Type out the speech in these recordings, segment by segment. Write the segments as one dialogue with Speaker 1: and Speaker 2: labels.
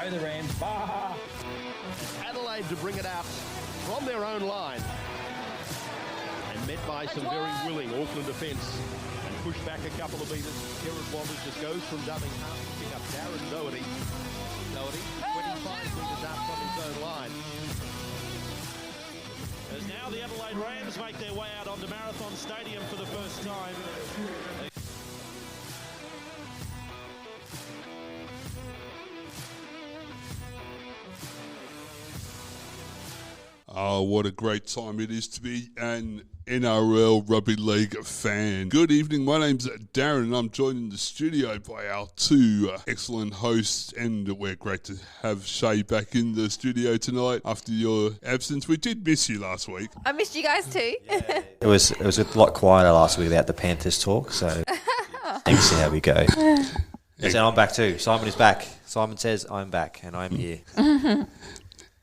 Speaker 1: Go the Rams. Bah!
Speaker 2: Adelaide to bring it out from their own line. And met by some very willing Auckland defence. And pushed back a couple of metres. Kieran Wallace just goes from dubbing half, picking up Darren Doherty. Doherty, 25 metres out from his own line.
Speaker 3: As now the Adelaide Rams make their way out onto Marathon Stadium for the first time.
Speaker 4: Oh, what a great time it is to be an NRL Rugby League fan. Good evening, my name's Darren and I'm joined in the studio by our two excellent hosts, and we're great to have Shay back in the studio tonight after your absence. We did miss you last week.
Speaker 5: I missed you guys too.
Speaker 6: It was a lot quieter last week without the Panthers talk, so let's see how we go. And I'm back too. Simon is back. Simon says I'm back and I'm here.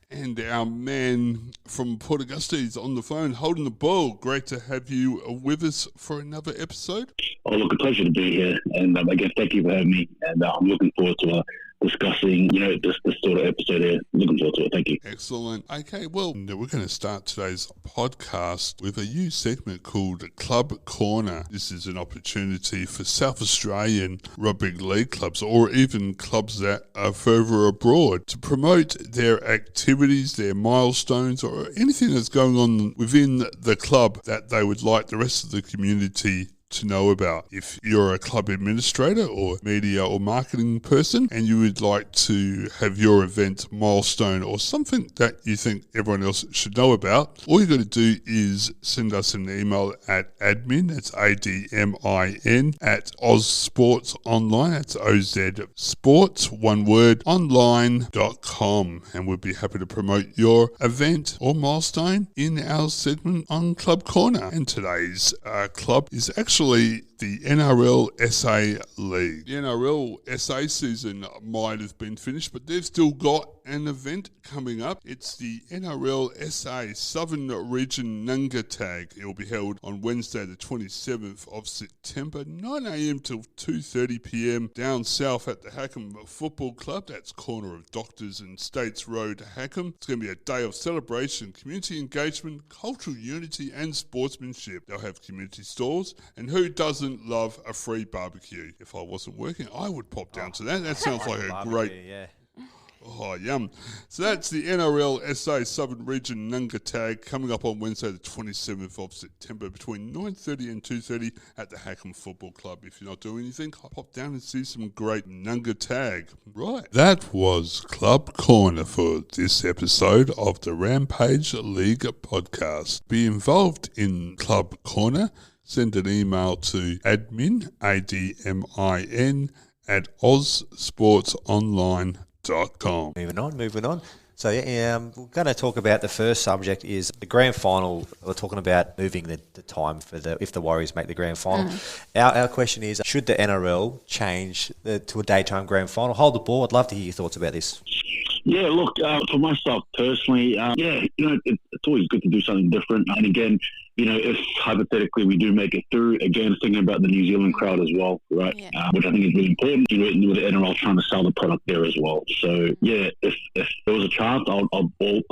Speaker 4: And our man from Port Augusta is on the phone holding the ball. Great to have you with us for another episode.
Speaker 7: Oh, look, a pleasure to be here. And again, thank you for having me. And I'm looking forward to discussing, this sort of episode here. Looking forward to it. Thank you.
Speaker 4: Excellent. Okay, well, we're going to start today's podcast with a new segment called Club Corner. This is an opportunity for South Australian rugby league clubs, or even clubs that are further abroad, to promote their activities, their milestones, or anything that's going on within the club that they would like the rest of the community to know about. If you're a club administrator or media or marketing person and you would like to have your event milestone or something that you think everyone else should know about, all you got to do is send us an email at admin, that's ADMIN, at ozsportsonline, that's OZ Sports, one word, online.com, and we'll be happy to promote your event or milestone in our segment on Club Corner. And today's club is actually the NRL SA League. The NRL SA season might have been finished, but they've still got an event coming up. It's the NRL SA Southern Region Nunga Tag. It will be held on Wednesday the 27th of September, 9am till 2:30pm down south at the Hackham Football Club. That's corner of Doctors and States Road, Hackham. It's going to be a day of celebration, community engagement, cultural unity and sportsmanship. They'll have community stores, and who doesn't love a free barbecue? If I wasn't working, I would pop down to that. That sounds like a great...
Speaker 6: Yeah.
Speaker 4: Oh, yum. So that's the NRL SA Southern Region Nunga Tag coming up on Wednesday the 27th of September between 9:30 and 2:30 at the Hackham Football Club. If you're not doing anything, pop down and see some great Nunga Tag. Right. That was Club Corner for this episode of the Rampage League podcast. Be involved in Club Corner. Send an email to admin, ADMIN, at ozsportsonline.com.
Speaker 6: Moving on. So we're going to talk about the first subject is the grand final. We're talking about moving the time for if the Warriors make the grand final. Our question is, should the NRL change to a daytime grand final? Hold the ball. I'd love to hear your thoughts about this.
Speaker 7: Yeah, look, for myself personally, it's always good to do something different. And again, if hypothetically we do make it through, again, thinking about the New Zealand crowd as well, right? Yeah. Which I think is really important. With the NRL trying to sell the product there as well. So yeah, if there was a chance, I'll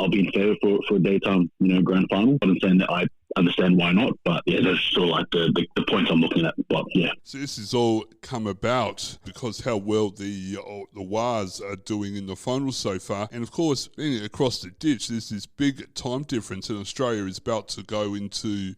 Speaker 7: be in favour for a daytime, grand final. I'm saying that I understand why not, but yeah, that's still like the points I'm looking at. But yeah,
Speaker 4: so this has all come about because how well the Wars are doing in the finals so far, and of course, being across the ditch, there's this big time difference, and Australia is about to go into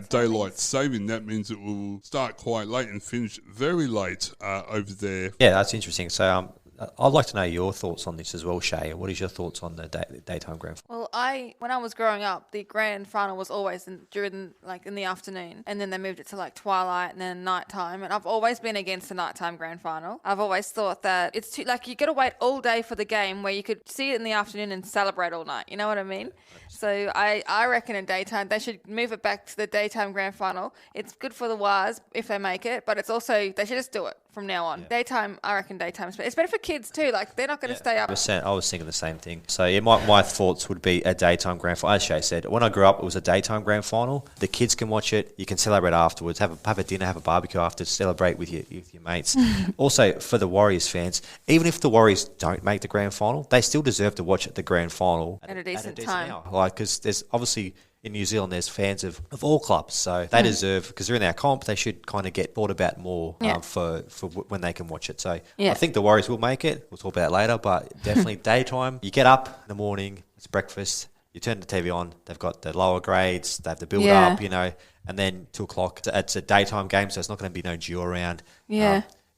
Speaker 4: daylight saving. That means it will start quite late and finish very late over there.
Speaker 6: Yeah, that's interesting. So I'd like to know your thoughts on this as well, Shay. What is your thoughts on the daytime grand final?
Speaker 5: Well, when I was growing up, the grand final was always in the afternoon, and then they moved it to twilight and then nighttime. And I've always been against the nighttime grand final. I've always thought that it's too you got to wait all day for the game where you could see it in the afternoon and celebrate all night. You know what I mean? So I reckon in daytime they should move it back to the daytime grand final. It's good for the Wars if they make it, but it's also they should just do it from now on. Daytime, I reckon daytime's better. It's better for kids too. Like, they're not going to stay up.
Speaker 6: I was thinking the same thing. So yeah, my thoughts would be a daytime grand final. As Shay said, when I grew up, it was a daytime grand final. The kids can watch it. You can celebrate afterwards. Have a dinner, have a barbecue after, celebrate with your mates. Also, for the Warriors fans, even if the Warriors don't make the grand final, they still deserve to watch the grand final
Speaker 5: At a decent time.
Speaker 6: hour. Like, because there's obviously in New Zealand, there's fans of all clubs, so they deserve, because they're in our comp, they should kind of get thought about more for when they can watch it. So I think the Warriors will make it. We'll talk about it later, but definitely daytime. You get up in the morning, it's breakfast, you turn the TV on, they've got the lower grades, they have the build up, and then 2 o'clock, it's a daytime game, so it's not going to be no dew around.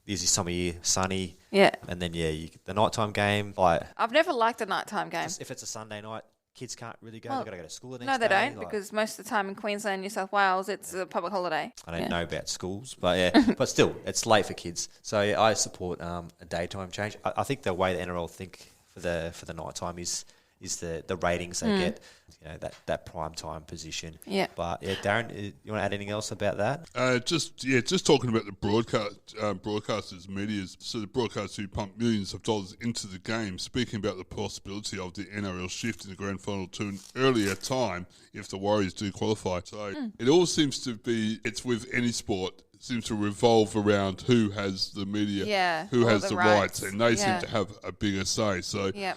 Speaker 6: Busy summer year, sunny. And then, the nighttime game.
Speaker 5: I've never liked a nighttime game.
Speaker 6: If it's a Sunday night, kids can't really go. They've got to go to school the next
Speaker 5: No, they
Speaker 6: day.
Speaker 5: don't, because most of the time in Queensland, New South Wales, it's a public holiday.
Speaker 6: I don't know about schools, but but still, it's late for kids. So I support a daytime change. I think the way the NRL think for the nighttime is the ratings they get, that prime time position.
Speaker 5: Yeah.
Speaker 6: But Darren, you want to add anything else about that?
Speaker 4: Just talking about the broadcasters, medias. So the broadcasters who pump millions of dollars into the game. Speaking about the possibility of the NRL shift in the grand final to an earlier time if the Warriors do qualify. So it all seems to be. It's with any sport. Seems to revolve around who has the media, who has the rights, and they seem to have a bigger say. So
Speaker 5: yeah.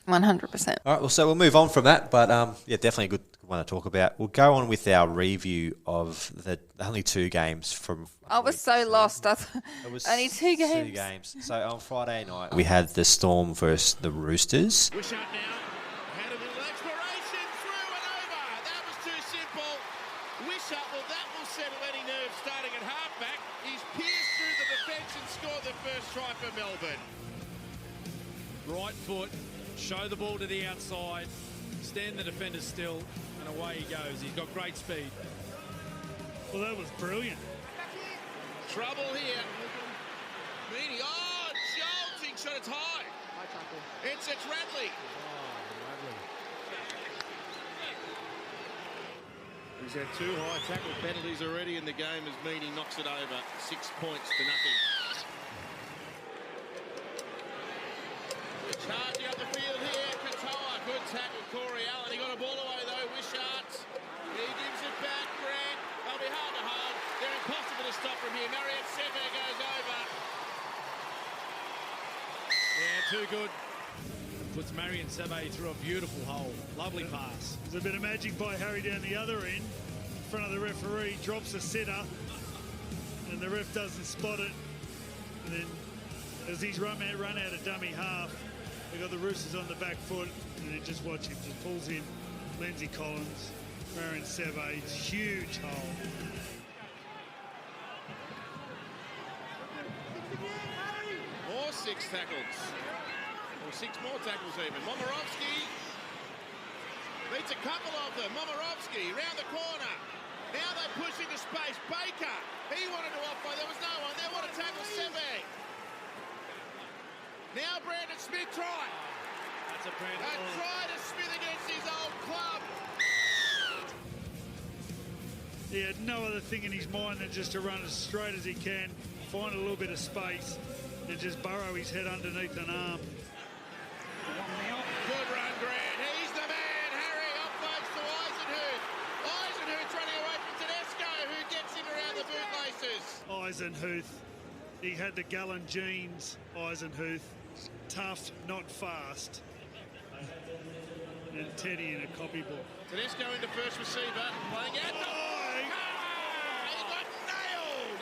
Speaker 5: 100%.
Speaker 6: All right, well, so we'll move on from that, but definitely a good one to talk about. We'll go on with our review of the only 2 games from.
Speaker 5: I was so lost. It was only 2 games.
Speaker 6: 2 games. So on Friday night, we had the Storm versus the Roosters.
Speaker 3: Wishart now. Had a little exploration, through and over. That was too simple. Wishart, well, that will settle any nerves starting at halfback. He's pierced through the defence and scored the first try for Melbourne.
Speaker 1: Right foot. Show the ball to the outside, stand the defender still, and away he goes. He's got great speed.
Speaker 8: Well, that was brilliant.
Speaker 3: Trouble here. Meany, jolting shot, it's high. It's Radley. He's had 2 high tackle penalties already in the game as Meany knocks it over. 6 points to nothing. Charging up the field here, Katoa, good tackle, Corey Allen. He got a ball away though, Wishart. He gives it back, Grant. They'll be hard to hold. They're impossible to stop from here. Marion Sever goes over.
Speaker 1: Yeah, too good. Puts Marion Seve through a beautiful hole. Lovely pass.
Speaker 8: There's a bit of magic by Harry down the other end. In front of the referee, drops a sitter, and the ref doesn't spot it. And then as he's run out of dummy half, they got the Roosters on the back foot, and then just watch him. Just pulls in Lindsay Collins, Marion Seve, huge hole.
Speaker 3: More 6 tackles. Or 6 more tackles even. Momirovski beats a couple of them. Momirovski round the corner. Now they push into space. Baker, he wanted to offload. There was no one. They want to tackle Seve. Now Brandon Smith try.
Speaker 1: That's a Brandon.
Speaker 3: A try to Smith against his old club.
Speaker 8: He had no other thing in his mind than just to run as straight as he can, find a little bit of space, and just burrow his head underneath an arm.
Speaker 3: Good run, Grant. He's the man. Harry offloads to Eisenhuth. Eisenhuth running away from Tedesco, who gets him around the bootlaces.
Speaker 8: Eisenhuth, he had the Gallen jeans, Eisenhuth. Tough, not fast. And Teddy in a copybook.
Speaker 3: Tedesco into first receiver, playing out the... He got nailed!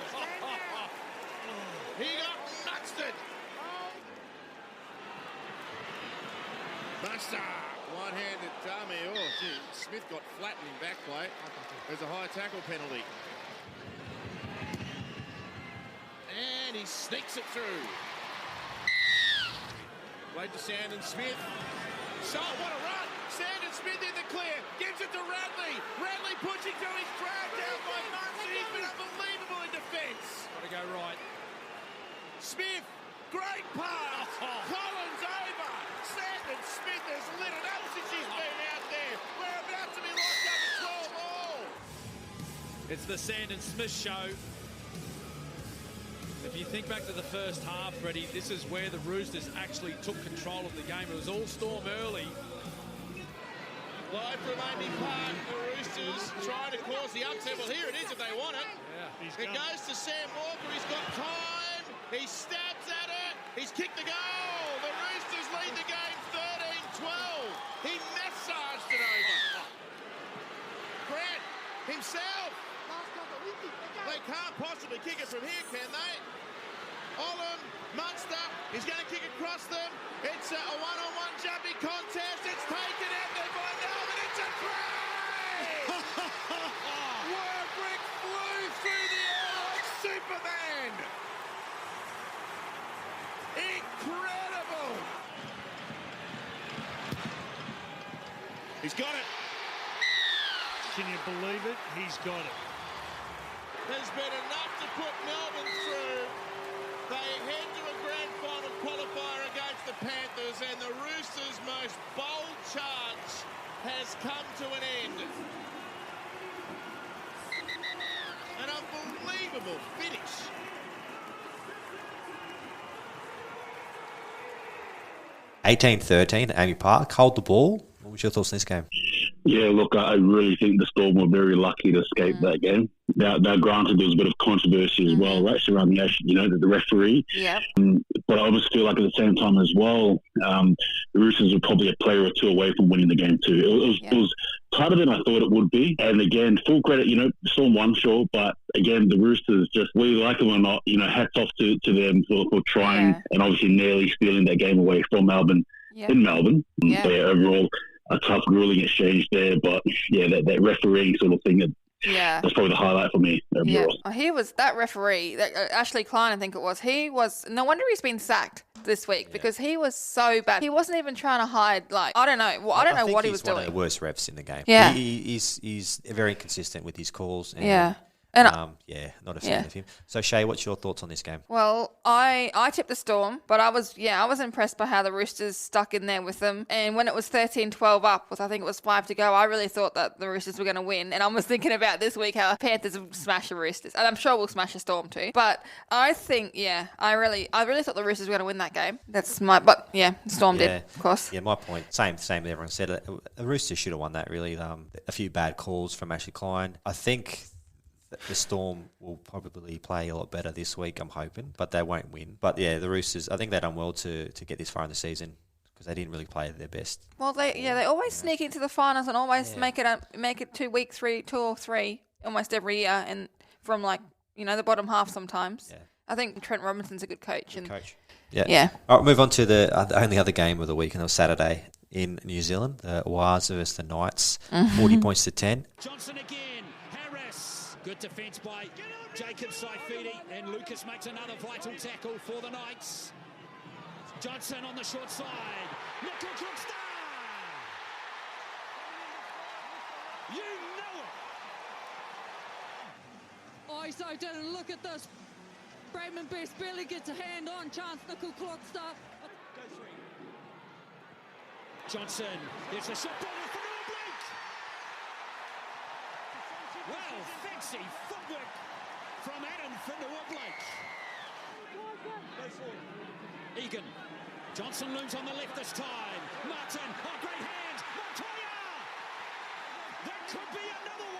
Speaker 3: He got mustered! Buster, one-handed dummy. Oh, gee, Smith got flat in back play. There's a high tackle penalty. And he sneaks it through. Played to Sandon Smith. Shot, what a run! Sandon Smith in the clear, gives it to Radley. Radley pushing through, he's dragged down by Munson. He's been unbelievable in defence.
Speaker 1: Got to go right.
Speaker 3: Smith, great pass. Collins over. Sandon Smith has lit it up since he's been out there. We're about to be locked up at 12 all.
Speaker 1: It's the Sandon Smith show. If you think back to the first half, Freddie, this is where the Roosters actually took control of the game. It was all Storm early.
Speaker 3: Live from Amy Park, the Roosters trying to cause the upset. Well, here it is if they want it.
Speaker 1: Yeah.
Speaker 3: It goes to Sam Walker. He's got time. He stabs at it. He's kicked the goal. The Roosters lead the game 13-12. He massaged it over. Grant himself. They can't possibly kick it from here, can they? Olam, Munster, he's going to kick across them. It's a one-on-one jumping contest. It's taken out there by Melbourne. It's a try! Warbrick flew through the air like Superman. Incredible. He's got it.
Speaker 8: Can you believe it? He's got it.
Speaker 3: Has been enough to put Melbourne through. They head to a grand final qualifier against the Panthers, and the Roosters' most bold charge has come to an end. An unbelievable finish.
Speaker 6: (18-13) Amy Park. Hold the ball. What was your thoughts on this game?
Speaker 7: Yeah, look, I really think the Storm were very lucky to escape that game. Now, granted, there was a bit of controversy as well, right, surrounding the referee.
Speaker 5: Yeah.
Speaker 7: But I always feel like at the same time as well, the Roosters were probably a player or two away from winning the game too. It was tighter than I thought it would be. And again, full credit, Storm won, sure, but again, the Roosters, just whether you like them or not, hats off to them for trying and obviously nearly stealing that game away from Melbourne in Melbourne.
Speaker 5: Yeah.
Speaker 7: So overall, a tough grueling exchange there, but that refereeing sort of thing, that's probably the highlight for me overall.
Speaker 5: Yeah, he was that referee, Ashley Klein, I think it was. He was no wonder he's been sacked this week because he was so bad. He wasn't even trying to hide. I don't know. I don't know what he was doing.
Speaker 6: He's one of the worst refs in the game.
Speaker 5: Yeah,
Speaker 6: he's very inconsistent with his calls. And, not a fan of him. So Shay, what's your thoughts on this game?
Speaker 5: Well, I tipped the Storm, but I was impressed by how the Roosters stuck in there with them. And when it was 13-12 up, I think it was 5 to go, I really thought that the Roosters were going to win. And I was thinking about this week how Panthers would smash the Roosters, and I'm sure we'll smash the Storm too. But I think, I really thought the Roosters were going to win that game. The Storm did, of course.
Speaker 6: Yeah, my point. Same that everyone said. The Roosters should have won that. Really, a few bad calls from Ashley Klein. I think the Storm will probably play a lot better this week, I'm hoping, but they won't win. But yeah, the Roosters, I think they've done well to get this far in the season because they didn't really play at their best.
Speaker 5: Well, they always sneak into the finals and always make it to week 2 or 3 almost every year, and from the bottom half sometimes. Yeah. I think Trent Robinson's a good coach.
Speaker 6: Coach. Yeah. All right, move on to the only other game of the week, and it was Saturday in New Zealand, the Waz versus the Knights, 40 points to 10.
Speaker 9: Johnson again. Good defence by Jacob Saifidi, and Lucas makes another vital tackle for the Knights. Johnson on the short side. Nickel Cookster! You know it!
Speaker 10: ISO didn't look at this. Bradman Best barely gets a hand on chance. Nickel Cookster.
Speaker 9: Johnson, there's a shot ball for the oblique. Well, fancy footwork from Adam Finderwood-Blake. Egan. Johnson looms on the left this time. Martin, great hand. Montoya! That could be another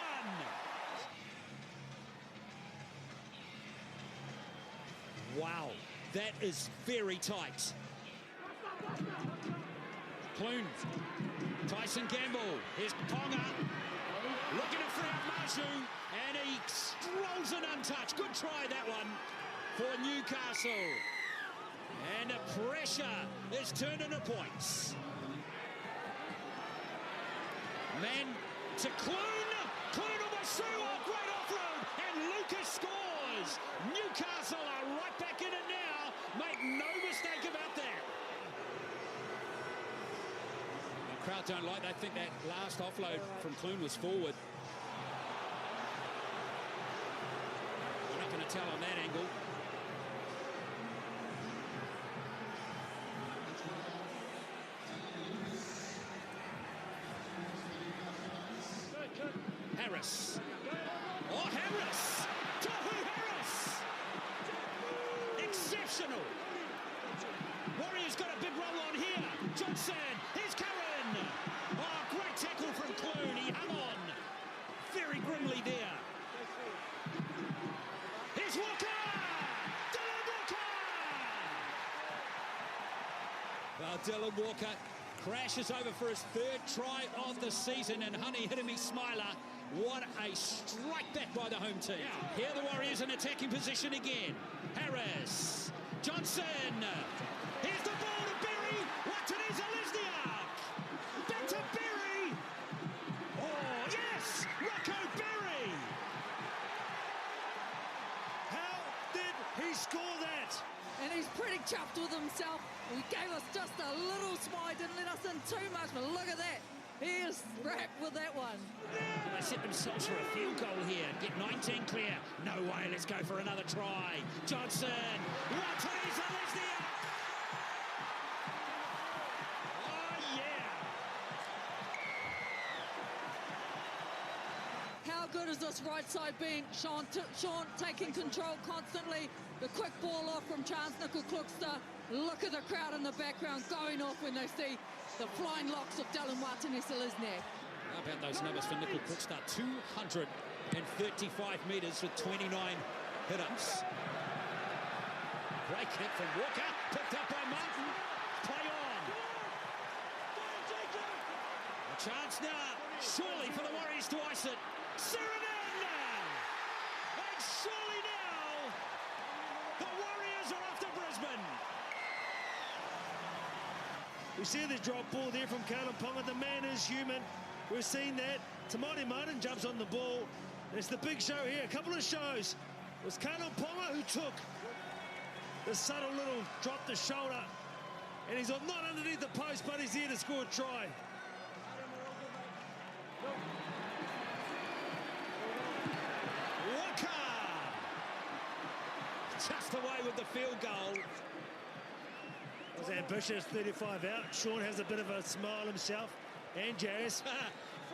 Speaker 9: one. Wow, that is very tight. Clune. Tyson Gamble. Here's Ponga. Looking to free up Marshu, and he strolls it untouched. Good try, that one, for Newcastle. And the pressure is turned into points. Man to Clune. Clune on the shoe. Great offload. And Lucas scores. Newcastle are right back in it now. Make no mistake about that. Crowd don't like. They think that last offload from Clune was forward. We're not going to tell on that angle. Harris. Oh, Harris! Tohu Harris! Well, Dylan Walker crashes over for his third try of the season, and Honey hit him his smiler. What a strike back by the home team. Here the Warriors in attacking position again. Harris, Johnson. Here's the ball to Berry. Watson is Lesniak. Back to Berry. Oh, yes! Rocco Berry.
Speaker 8: How did he score that?
Speaker 10: And he's pretty chuffed with himself. He gave us just a little smile, didn't let us in too much, but look at that. He is wrapped with that one.
Speaker 9: They set themselves for a field goal here. Get 19 clear. No way, let's go for another try. Johnson. What is Lesniak? Oh, yeah.
Speaker 10: How good is this right side being? Sean taking control constantly. The quick ball off from Charles Nickel-Kluxter. Look at the crowd in the background going off when they see the flying locks of Dylan Martinez-Lesniak.
Speaker 9: How about those numbers for Nickel-Kluxter? 235 metres with 29 hit-ups. Great kick from Walker. Picked up by Martin. Play on. A chance now, surely for the Warriors to ice it. Serenanda! And surely now, the Warriors are off to Brisbane.
Speaker 8: We see the drop ball there from Kalyn Ponga. The man is human. We've seen that. Tamati Martin jumps on the ball. And it's the big show here. A couple of shows. It was Kalyn Ponga who took the subtle little drop the shoulder. And he's not underneath the post, but he's here to score a try.
Speaker 9: Walker! Just away with the field goal.
Speaker 8: Was ambitious, 35 out. Sean has a bit of a smile himself. And Jazz.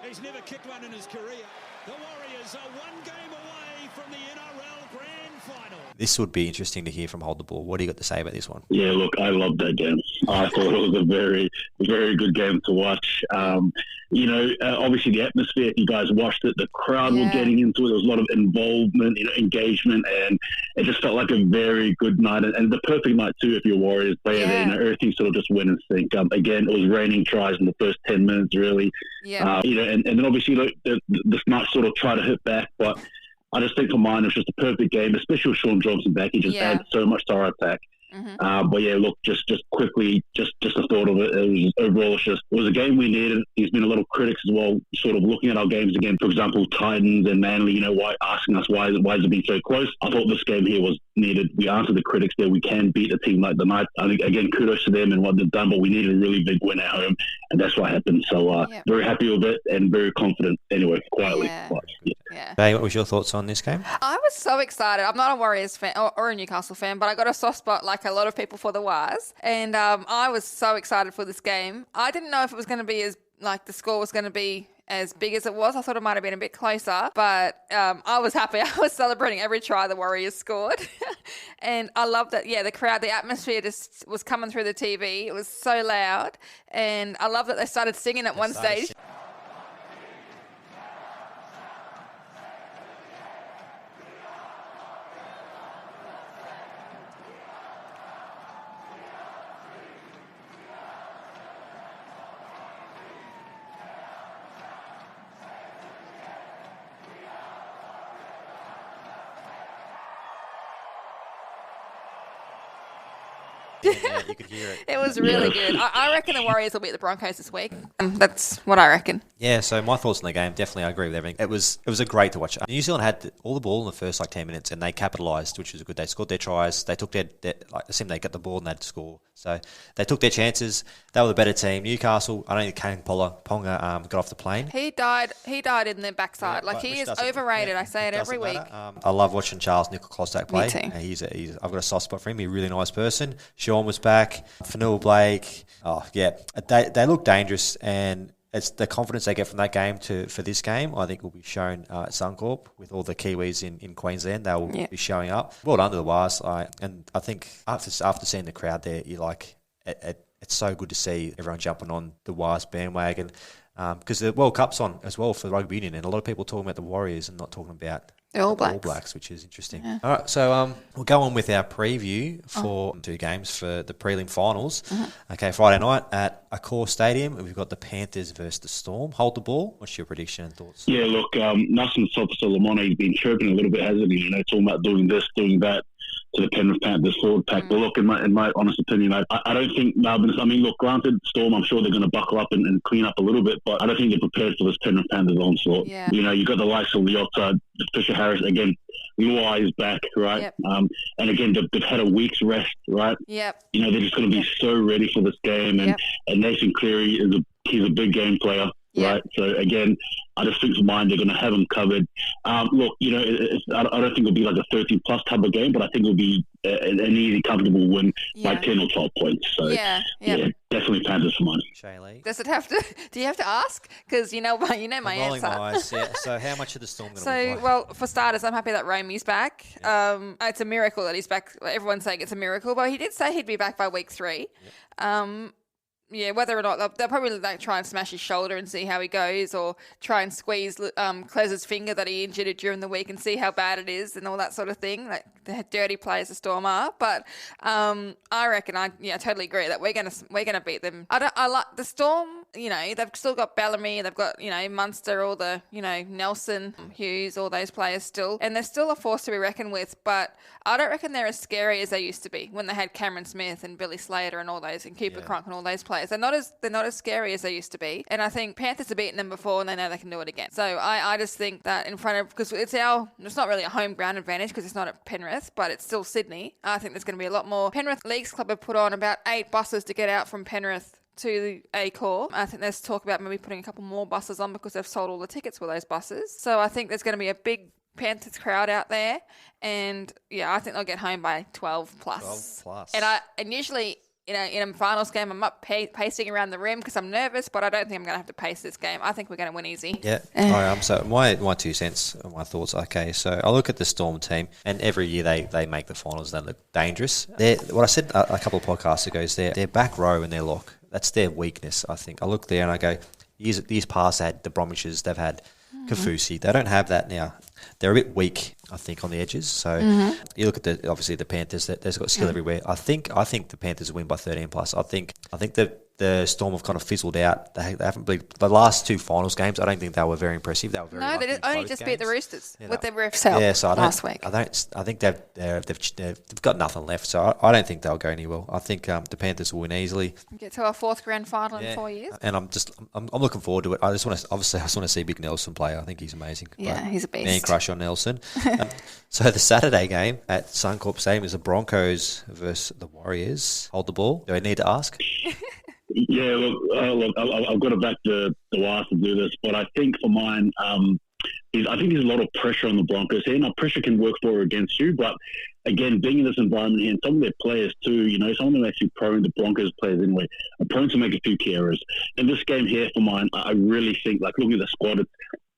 Speaker 9: He's never kicked one in his career. The Warriors are one game away from the NRL Grand Final.
Speaker 6: This would be interesting to hear from Hold the Ball. What do you got to say about this one?
Speaker 7: Yeah, look, I loved that game. I thought it was a very, very good game to watch. Obviously the atmosphere, if you guys watched it, the crowd were getting into it. There was a lot of involvement, engagement, and it just felt like a very good night. And the perfect night, too, if you're a Warriors player.
Speaker 5: Yeah.
Speaker 7: Everything sort of just went in sync. Again, it was raining tries in the first 10 minutes, really.
Speaker 5: Yeah.
Speaker 7: And then obviously the Knights sort of try to hit back, but I just think for mine, it was just a perfect game, especially with Sean Johnson back. He just adds so much to our attack.
Speaker 5: Mm-hmm.
Speaker 7: But yeah, look, just quickly, just the thought of it. It was a game we needed. There's been a lot of critics as well, sort of looking at our games again. For example, Titans and Manly, asking us why has it been so close? I thought this game here was needed. We answered the critics there. We can beat a team like the Knights. I think again, kudos to them and what they've done. But we needed a really big win at home, and that's what happened. So very happy with it and very confident. Anyway, quietly.
Speaker 5: Yeah.
Speaker 6: Bay, what was your thoughts on this game?
Speaker 5: I was so excited. I'm not a Warriors fan or a Newcastle fan, but I got a soft spot like a lot of people for the Wires. And I was so excited for this game. I didn't know if it was going to be the score was going to be as big as it was. I thought it might have been a bit closer, but I was happy. I was celebrating every try the Warriors scored. And I love that, the crowd, the atmosphere just was coming through the TV. It was so loud. And I love that they started singing at one stage.
Speaker 6: Yeah, you could hear it.
Speaker 5: It was really good. I reckon the Warriors will beat the Broncos this week. That's what I reckon.
Speaker 6: Yeah, so my thoughts on the game, definitely I agree with everything. It was a great to watch. New Zealand had all the ball in the first 10 minutes and they capitalised, which was good. They scored their tries. They took it seemed they got the ball and they had to score. So they took their chances. They were the better team. Newcastle, I don't think Kalyn Ponga got off the plane.
Speaker 5: He died in their backside. He is overrated. I say it every week.
Speaker 6: I love watching Charles Nickel-Kluxter play.
Speaker 5: Me too.
Speaker 6: I've got a soft spot for him. He's a really nice person. Sean was back. Fanua Blake. Oh, yeah. They look dangerous, and it's the confidence they get from that game for this game, I think will be shown at Suncorp with all the Kiwis in Queensland. They will be showing up. Well done to the Wires. And I think after seeing the crowd there, it's so good to see everyone jumping on the Wires bandwagon. because the World Cup's on as well for the rugby union, and a lot of people talking about the Warriors and not talking about
Speaker 5: the All Blacks.
Speaker 6: All Blacks, which is interesting.
Speaker 5: Yeah.
Speaker 6: All right, so we'll go on with our preview for 2 games for the prelim finals. Okay, Friday night at Accor Stadium, we've got the Panthers versus the Storm. Hold the ball. What's your prediction and thoughts?
Speaker 7: Yeah, look, Nelson Solomon, he's been chirping a little bit, hasn't he? You know, talking about doing this, doing that to the Penrith Panthers forward pack. But look, in my honest opinion, I don't think Melbourne. I mean, look, granted, Storm, I'm sure they're going to buckle up and clean up a little bit, but I don't think they're prepared for this Penrith Panthers onslaught.
Speaker 5: Yeah.
Speaker 7: You know, you got the likes of Leota, Fisher Harris again. Luai is back, right?
Speaker 5: Yep.
Speaker 7: And again, they've had a week's rest, right?
Speaker 5: Yep.
Speaker 7: You know, they're just going to be so ready for this game. And Nathan Cleary he's a big game player.
Speaker 5: Yeah.
Speaker 7: Right, so again, I just think for mine they're going to have him covered. Look, you know, I don't think it'll be like a 13-plus type of game, but I think it'll be an easy, comfortable win by 10 or 12 points. So yeah, definitely Panthers for mine.
Speaker 6: Shaylee?
Speaker 5: Does it have to? Do you have to ask? Because you know my
Speaker 6: I'm
Speaker 5: answer.
Speaker 6: rolling my eyes. Yeah. So how much of the Storm going to win?
Speaker 5: So, well, for starters, I'm happy that Ramey's back. It's a miracle that he's back. Everyone's saying it's a miracle, but he did say he'd be back by week 3. Yeah, whether or not they'll probably try and smash his shoulder and see how he goes, or try and squeeze Klez's finger that he injured during the week and see how bad it is and all that sort of thing. Like the dirty players the Storm are, but I reckon I totally agree that we're gonna beat them. I like the Storm. You know, they've still got Bellamy, they've got Munster, all the Nelson, Hughes, all those players still, and they're still a force to be reckoned with. But I don't reckon they're as scary as they used to be when they had Cameron Smith and Billy Slater and all those, and Cooper Cronk and all those players. They're not as scary as they used to be, and I think Panthers have beaten them before, and they know they can do it again. So I just think that in front of, because it's not really a home ground advantage because it's not at Penrith, but it's still Sydney. I think there's going to be a lot more. Penrith Leagues Club have put on about 8 buses to get out from Penrith to the Accor. I think there's talk about maybe putting a couple more buses on because they've sold all the tickets for those buses. So I think there's going to be a big Panthers crowd out there, and I think they'll get home by 12 plus. 12 plus. And usually, in a finals game, I'm up pacing around the rim because I'm nervous, but I don't think I'm going to have to pace this game. I think we're going to win easy.
Speaker 6: Yeah, I am. So my 2 cents, my thoughts. Okay, so I look at the Storm team, and every year they make the finals. They look dangerous. What I said a couple of podcasts ago is their back row and their lock. That's their weakness, I think. I look there and I go, years past they had the Bromwiches, they've had Kafusi. They don't have that now. They're a bit weak, I think, on the edges. So you look at obviously the Panthers. They've got skill everywhere. I think the Panthers will win by 13 plus. I think the Storm have kind of fizzled out. They haven't been the last 2 finals games. I don't think they were very impressive. They were very
Speaker 5: they only just beat the Roosters with their refs help last week.
Speaker 6: I think they've got nothing left. So I don't think they'll go any well. I think the Panthers will win easily.
Speaker 5: Get to our 4th grand final in 4 years.
Speaker 6: And I'm looking forward to it. I just want to see Big Nelson play. I think he's amazing.
Speaker 5: Yeah, he's a beast.
Speaker 6: Man crush on Nelson. So the Saturday game at Suncorp Stadium is the Broncos versus the Warriors. Hold the ball. Do I need to ask?
Speaker 7: Yeah, look, I've got to back the Wires to do this, but I think for mine, I think there's a lot of pressure on the Broncos here. Now, pressure can work for or against you, but again, being in this environment here, and some of their players too, some of them actually prone, the Broncos players anyway, are prone to make a few key errors. In this game here for mine, I really think, like looking at the squad,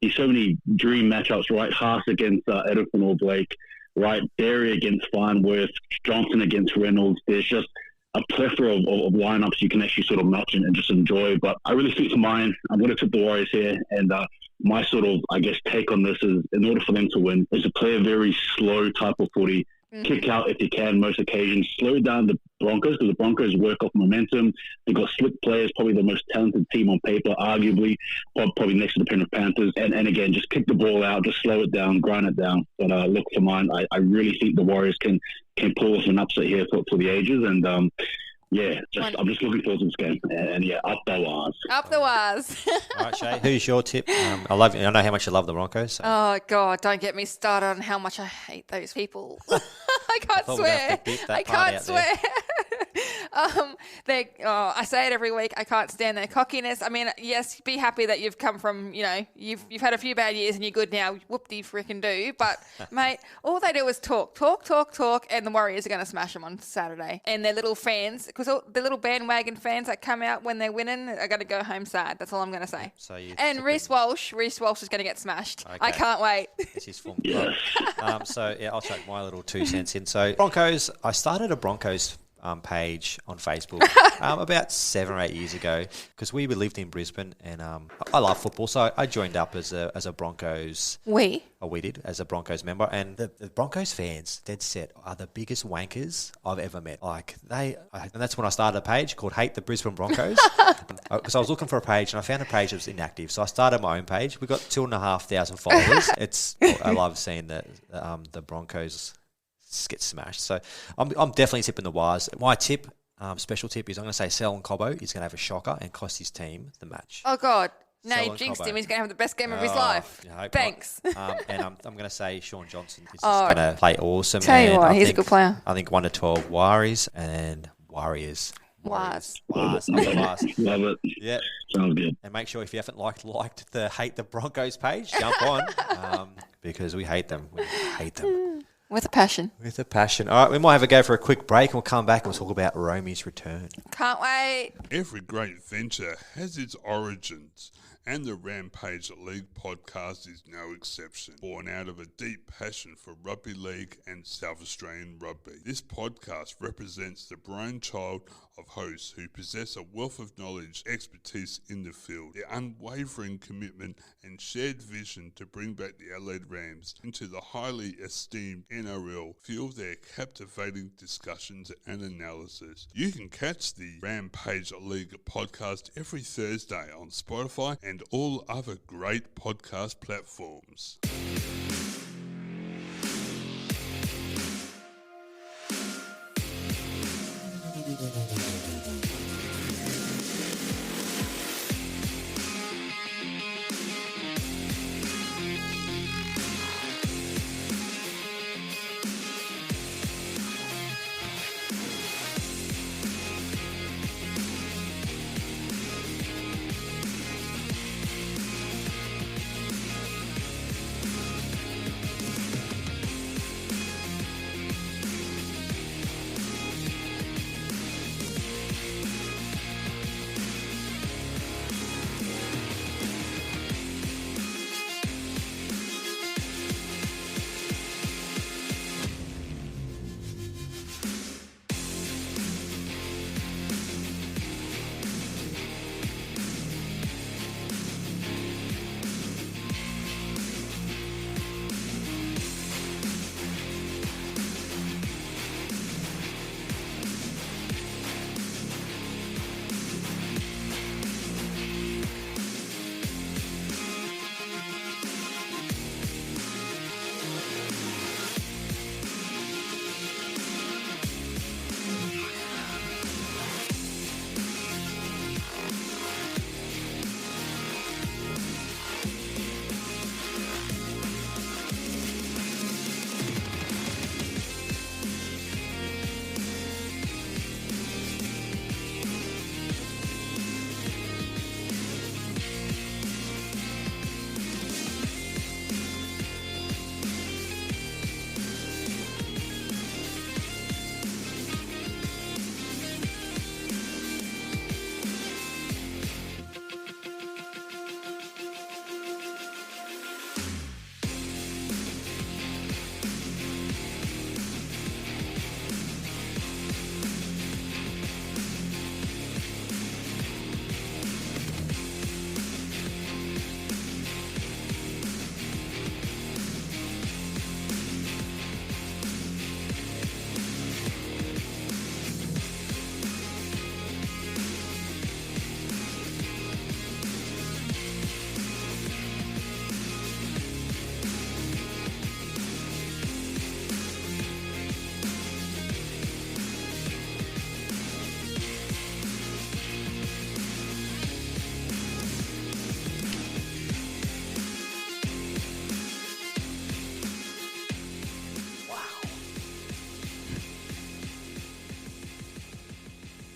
Speaker 7: there's so many dream matchups, right? Haas against Edison or Blake, right? Derry against Farnworth, Johnson against Reynolds. There's just a plethora of lineups you can actually sort of match and just enjoy. But I really think for mine, I'm going to tip the Warriors here. And my sort of, I guess, take on this is, in order for them to win, is to play a very slow type of footy. Kick out if you can most occasions. Slow down the Broncos because the Broncos work off momentum. They've got slick players, probably the most talented team on paper, arguably, probably next to the Penrith Panthers. And again, just kick the ball out, just slow it down, grind it down. But look, for mine, I really think the Warriors can pull off an upset here for the ages. And I'm just looking forward to this game. And up the Wires.
Speaker 5: Up the Wires.
Speaker 6: All right, Shay, who's your tip? I know how much you love the Broncos. So.
Speaker 5: Oh, God, don't get me started on how much I hate those people. I can't swear. I can't swear. I say it every week. I can't stand their cockiness. I mean, yes, be happy that you've come from, you've had a few bad years and you're good now. Whoop-de frickin' do. But, mate, all they do is talk, and the Warriors are going to smash them on Saturday. And their little fans, because the little bandwagon fans that come out when they're winning are going to go home sad. That's all I'm going to say. And Reece Walsh is going to get smashed. Okay. I can't wait.
Speaker 6: It's his form. I'll take my little 2 cents in. So Broncos, I started a Broncos page on Facebook about 7 or 8 years ago because we lived in Brisbane and I love football, so I joined up as a Broncos.
Speaker 5: We
Speaker 6: did as a Broncos member, and the Broncos fans, dead set, are the biggest wankers I've ever met. And that's when I started a page called Hate the Brisbane Broncos because I was looking for a page and I found a page that was inactive, so I started my own page. We got 2,500 followers. I love seeing the Broncos get smashed. So I'm definitely tipping the Wires. My tip, special tip, is I'm going to say Selwyn Cobbo is going to have a shocker and cost his team the match.
Speaker 5: Oh, God. No,
Speaker 6: Selwyn
Speaker 5: you jinxed
Speaker 6: Cobbo.
Speaker 5: him. He's going to have the best game of his life. Thanks.
Speaker 6: And I'm going to say Sean Johnson is just going to play awesome.
Speaker 5: Tell you what, he's a good player.
Speaker 6: I think 1 to 12 Warriors and Warriors.
Speaker 5: Wise.
Speaker 7: Love it.
Speaker 6: Yeah.
Speaker 7: Sounds good.
Speaker 6: And make sure if you haven't liked the Hate the Broncos page, jump on because we hate them. We hate them.
Speaker 5: With a passion.
Speaker 6: With a passion. All right, we might have a go for a quick break and we'll come back and we'll talk about Romy's return.
Speaker 5: Can't wait.
Speaker 4: Every great venture has its origins, and the Rampage League podcast is no exception. Born out of a deep passion for rugby league and South Australian rugby, this podcast represents the brainchild of hosts who possess a wealth of knowledge, expertise in the field, their unwavering commitment and shared vision to bring back the Adelaide Rams into the highly esteemed NRL. Feel their captivating discussions and analysis. You can catch the Rampage League podcast every Thursday on Spotify and all other great podcast platforms.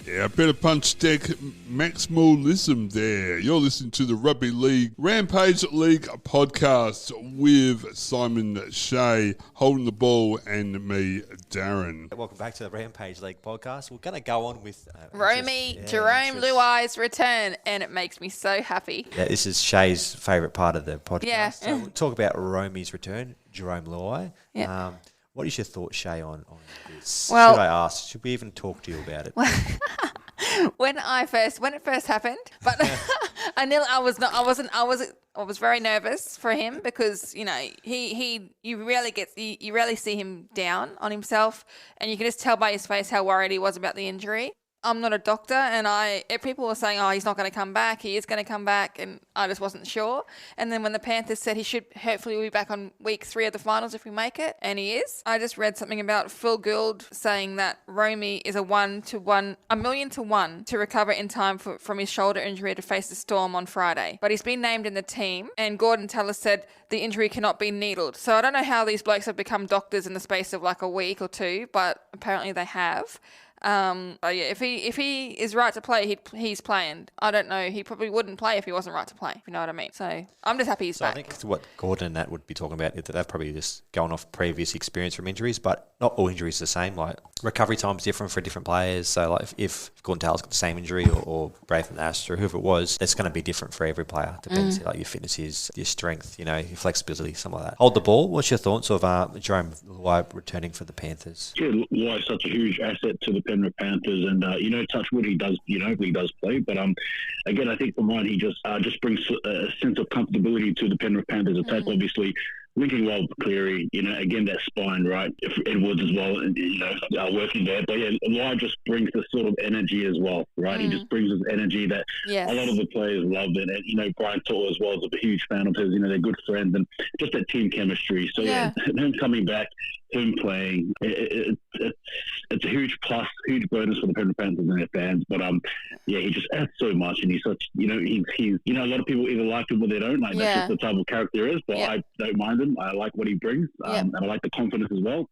Speaker 4: Yeah, a bit of punch deck maximalism there. You're listening to the Rugby League Rampage League podcast with Simon Shea holding the ball and me, Darren.
Speaker 6: Welcome back to the Rampage League podcast. We're going to go on with
Speaker 5: Jerome Luai's return, and it makes me so happy.
Speaker 6: Yeah, this is Shay's favourite part of the podcast.
Speaker 5: Yeah.
Speaker 6: So we'll talk about Romy's return, Jerome Luai.
Speaker 5: Yeah.
Speaker 6: What is your thought, Shay, on this?
Speaker 5: Well-
Speaker 6: should I ask? Should we even talk to you about it?
Speaker 5: When it first happened, but I was very nervous for him because you rarely see him down on himself, and you can just tell by his face how worried he was about the injury. I'm not a doctor, and people were saying, oh, he's not going to come back. He is going to come back, and I just wasn't sure. And then when the Panthers said he should hopefully be back on week 3 of the finals if we make it, and he is. I just read something about Phil Gould saying that Romy is a 1,000,000 to 1 to recover in time from his shoulder injury to face the Storm on Friday. But he's been named in the team, and Gordon Teller said the injury cannot be needled. So I don't know how these blokes have become doctors in the space of like a week or 2, but apparently they have. If he is right to play, he's playing. I don't know. He probably wouldn't play if he wasn't right to play, if you know what I mean. So I'm just happy he's back.
Speaker 6: I think what Gordon and that would be talking about is that they've probably just gone off previous experience from injuries, but not all injuries are the same. Like recovery time is different for different players. So like if Gordon Taylor's got the same injury or Braithen Astor or whoever it was, that's going to be different for every player. Depends like your fitness is, your strength, your flexibility, something like that. Hold the ball. What's your thoughts of Jerome Luai returning for the Panthers?
Speaker 7: Yeah, Luai is such a huge asset to the Penrith Panthers, and touch wood, he does play. But again, I think for mine, he just brings a sense of comfortability to the Penrith Panthers attack. Obviously, linking well with Cleary, again, that spine, right? If Edwards as well, working there. But yeah, Luai just brings this sort of energy as well, right? He just brings this energy that a lot of the players love. And Brian To'o as well is a huge fan of his. They're good friends and just that team chemistry. So him coming back, him playing, it's a huge plus, huge bonus for the Penrith Panthers and their fans. But he just adds so much, and he's such, he's a lot of people either like him or they don't like. That's just the type of character he is. But I don't mind him. I like what he brings, and I like the confidence as well.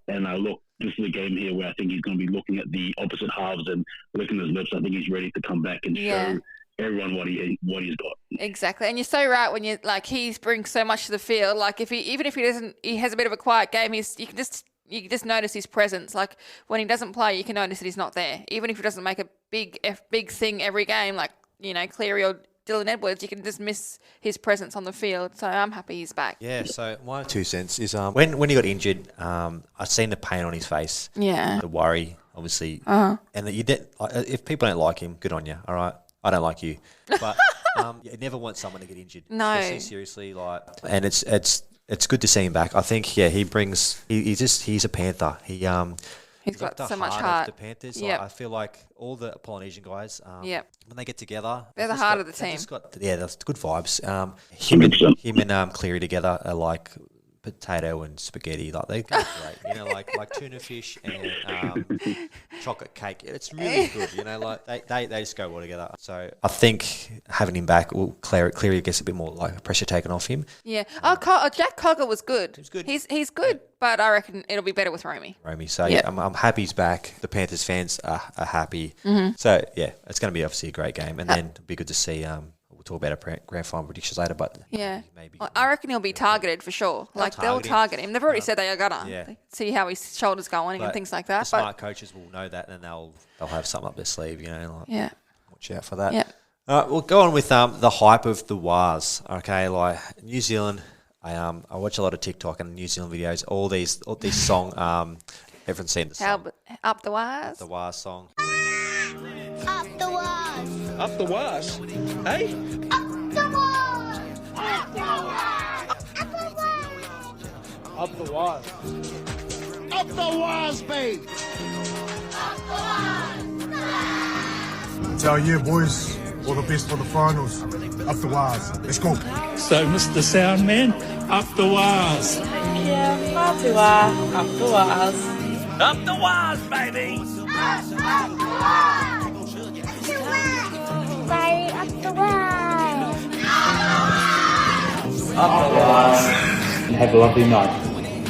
Speaker 7: And look, this is a game here where I think he's going to be looking at the opposite halves and licking his lips. I think he's ready to come back and show everyone what he's got.
Speaker 5: Exactly, and you're so right when you he brings so much to the field. Like even if he has a bit of a quiet game, you can just notice his presence. Like when he doesn't play, you can notice that he's not there. Even if he doesn't make a big thing every game, like Cleary or Dylan Edwards, you can just miss his presence on the field. So I'm happy he's back.
Speaker 6: Yeah, so my 2 cents is when he got injured, I've seen the pain on his face.
Speaker 5: Yeah.
Speaker 6: The worry, obviously. And if people don't like him, good on you, all right? I don't like you. But you never want someone to get injured.
Speaker 5: No.
Speaker 6: Especially seriously. And it's good to see him back. I think, he brings... He's a Panther. He's got so much heart. The Panthers. I feel like all the Polynesian guys, when they get together,
Speaker 5: they're the heart of the team.
Speaker 6: That's good vibes. Him and Cleary together are like potato and spaghetti. Like they go great. Like tuna fish and chocolate cake. It's really good. They just go well together. So I think having him back, Cleary gets a bit more pressure taken off him. Yeah.
Speaker 5: Jack Cogger was good.
Speaker 6: He's good.
Speaker 5: He's good. But I reckon it'll be better with Romy.
Speaker 6: So I'm happy he's back. The Panthers fans are happy. So it's going to be obviously a great game, and then it'll be good to see. We'll talk about our grand final predictions later, but maybe
Speaker 5: I reckon he'll be targeted for sure. They'll target him. They've already said they are gonna see how his shoulders going and things like that.
Speaker 6: The smart coaches will know that, and they'll have something up their sleeve. Watch out for that.
Speaker 5: Yeah.
Speaker 6: All right, we'll go on with the hype of the Wars. Okay, New Zealand. I watch a lot of TikTok and New Zealand videos. All these song. Everyone's seen the song.
Speaker 5: Up the Wars.
Speaker 6: The Wars song.
Speaker 11: Up the Wars.
Speaker 12: Up the Wars. Hey.
Speaker 11: Up the Wars. Up the Wars.
Speaker 12: Up the Wars.
Speaker 11: Up the Wars, babe. Up the Wars.
Speaker 13: Tell you, boys, all the best for the finals. Up the Wars. Let's go.
Speaker 12: So, Mr. Soundman, up the Wars.
Speaker 14: Yeah, up the Wars. Up the Wars.
Speaker 12: Up the Wars, baby.
Speaker 11: Up the Wars. Right, up the Wars.
Speaker 15: Up the Wars. Have a lovely night.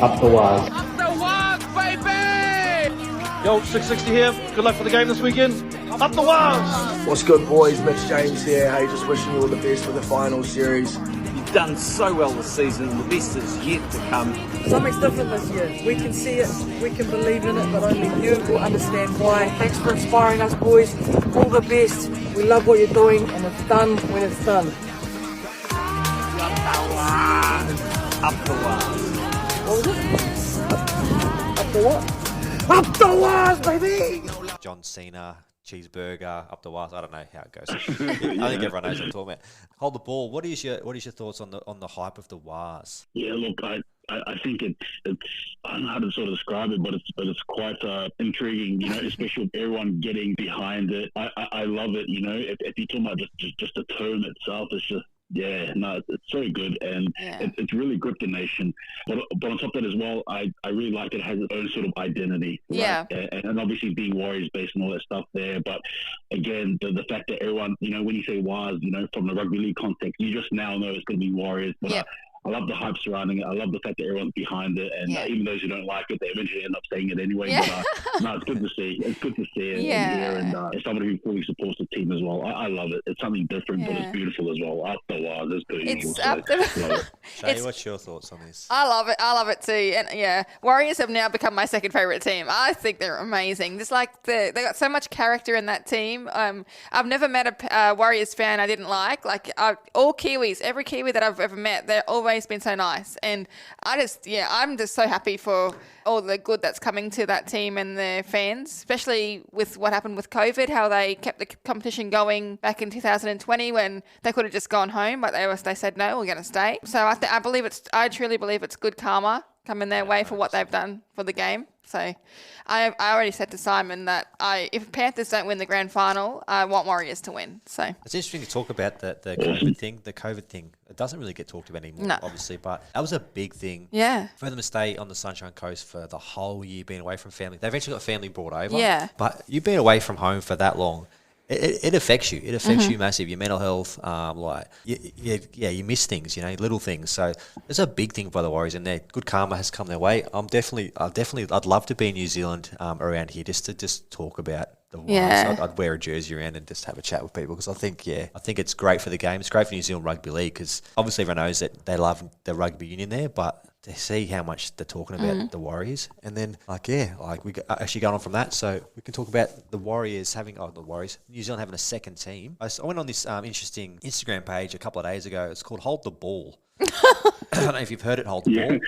Speaker 15: Up the Wars.
Speaker 12: Up the Wars, baby. Yo, 660 here. Good luck for the game this weekend. Up the Wars.
Speaker 16: What's good, boys? Mitch James here. Hey, just wishing you all the best for the final series.
Speaker 17: You've done so well this season. The best is yet to come.
Speaker 18: Something's different this year. We can see it, we can believe in it, but only you will understand why. Thanks for inspiring us, boys. All the best. We love what you're doing, and it's done when it's done.
Speaker 17: Up the Wars.
Speaker 18: What was it? the what? Up the wires, baby!
Speaker 6: John Cena, cheeseburger, up the wires. I don't know how it goes. I think everyone knows what I'm talking about. Hold the ball. What is your thoughts on the hype of the Wars?
Speaker 7: Yeah, look, I think it's I don't know how to sort of describe it, but it's quite intriguing, you know, especially with everyone getting behind it. I love it, you know. If you're talking about just the term itself, it's just. Yeah, no, it's very good, and it's really gripped the nation. But on top of that as well, I really like it has its own sort of identity. Right?
Speaker 5: Yeah.
Speaker 7: And obviously being Warriors based and all that stuff there. But again, the fact that everyone, you know, when you say Wars, you know, from the rugby league context, you just now know it's going to be Warriors. But I love the hype surrounding it. I love the fact that everyone's behind it, and even those who don't like it, they eventually end up saying it anyway.
Speaker 5: Yeah.
Speaker 7: But no, it's good to see. It's good to see it here, and as somebody who fully supports the team as well, I love it. It's something different, but it's beautiful as well. Up the Wars, it's good.
Speaker 5: It's up the
Speaker 6: Shay, what's your thoughts on this?
Speaker 5: I love it. I love it too. And Warriors have now become my second favorite team. I think they're amazing. Just like they got so much character in that team. I've never met a Warriors fan I didn't like. All Kiwis, every Kiwi that I've ever met, they've always been so nice. And I'm just so happy for all the good that's coming to that team and their fans, especially with what happened with COVID, how they kept the competition going back in 2020 when they could have just gone home, but they said, no, we're going to stay. So I truly believe it's good karma coming their way for what they've done for the game. So I already said to Simon that if Panthers don't win the grand final, I want Warriors to win. So
Speaker 6: it's interesting to talk about the COVID thing. The COVID thing, it doesn't really get talked about anymore, obviously, but that was a big thing.
Speaker 5: Yeah.
Speaker 6: For them to stay on the Sunshine Coast for the whole year, being away from family. They eventually got family brought over.
Speaker 5: Yeah.
Speaker 6: But you've been away from home for that long. It affects you. It affects you massive. Your mental health, you miss things, you know, little things. So it's a big thing for the Warriors, and their good karma has come their way. I'd love to be in New Zealand around here just to talk about the Warriors.
Speaker 5: Yeah.
Speaker 6: I'd wear a jersey around and just have a chat with people because I think it's great for the game. It's great for New Zealand Rugby League because obviously everyone knows that they love the rugby union there, but to see how much they're talking about the Warriors, and then we actually going on from that, so we can talk about the Warriors New Zealand having a second team. I went on this interesting Instagram page a couple of days ago. It's called Hold the Ball. I don't know if you've heard it, Hold the Ball.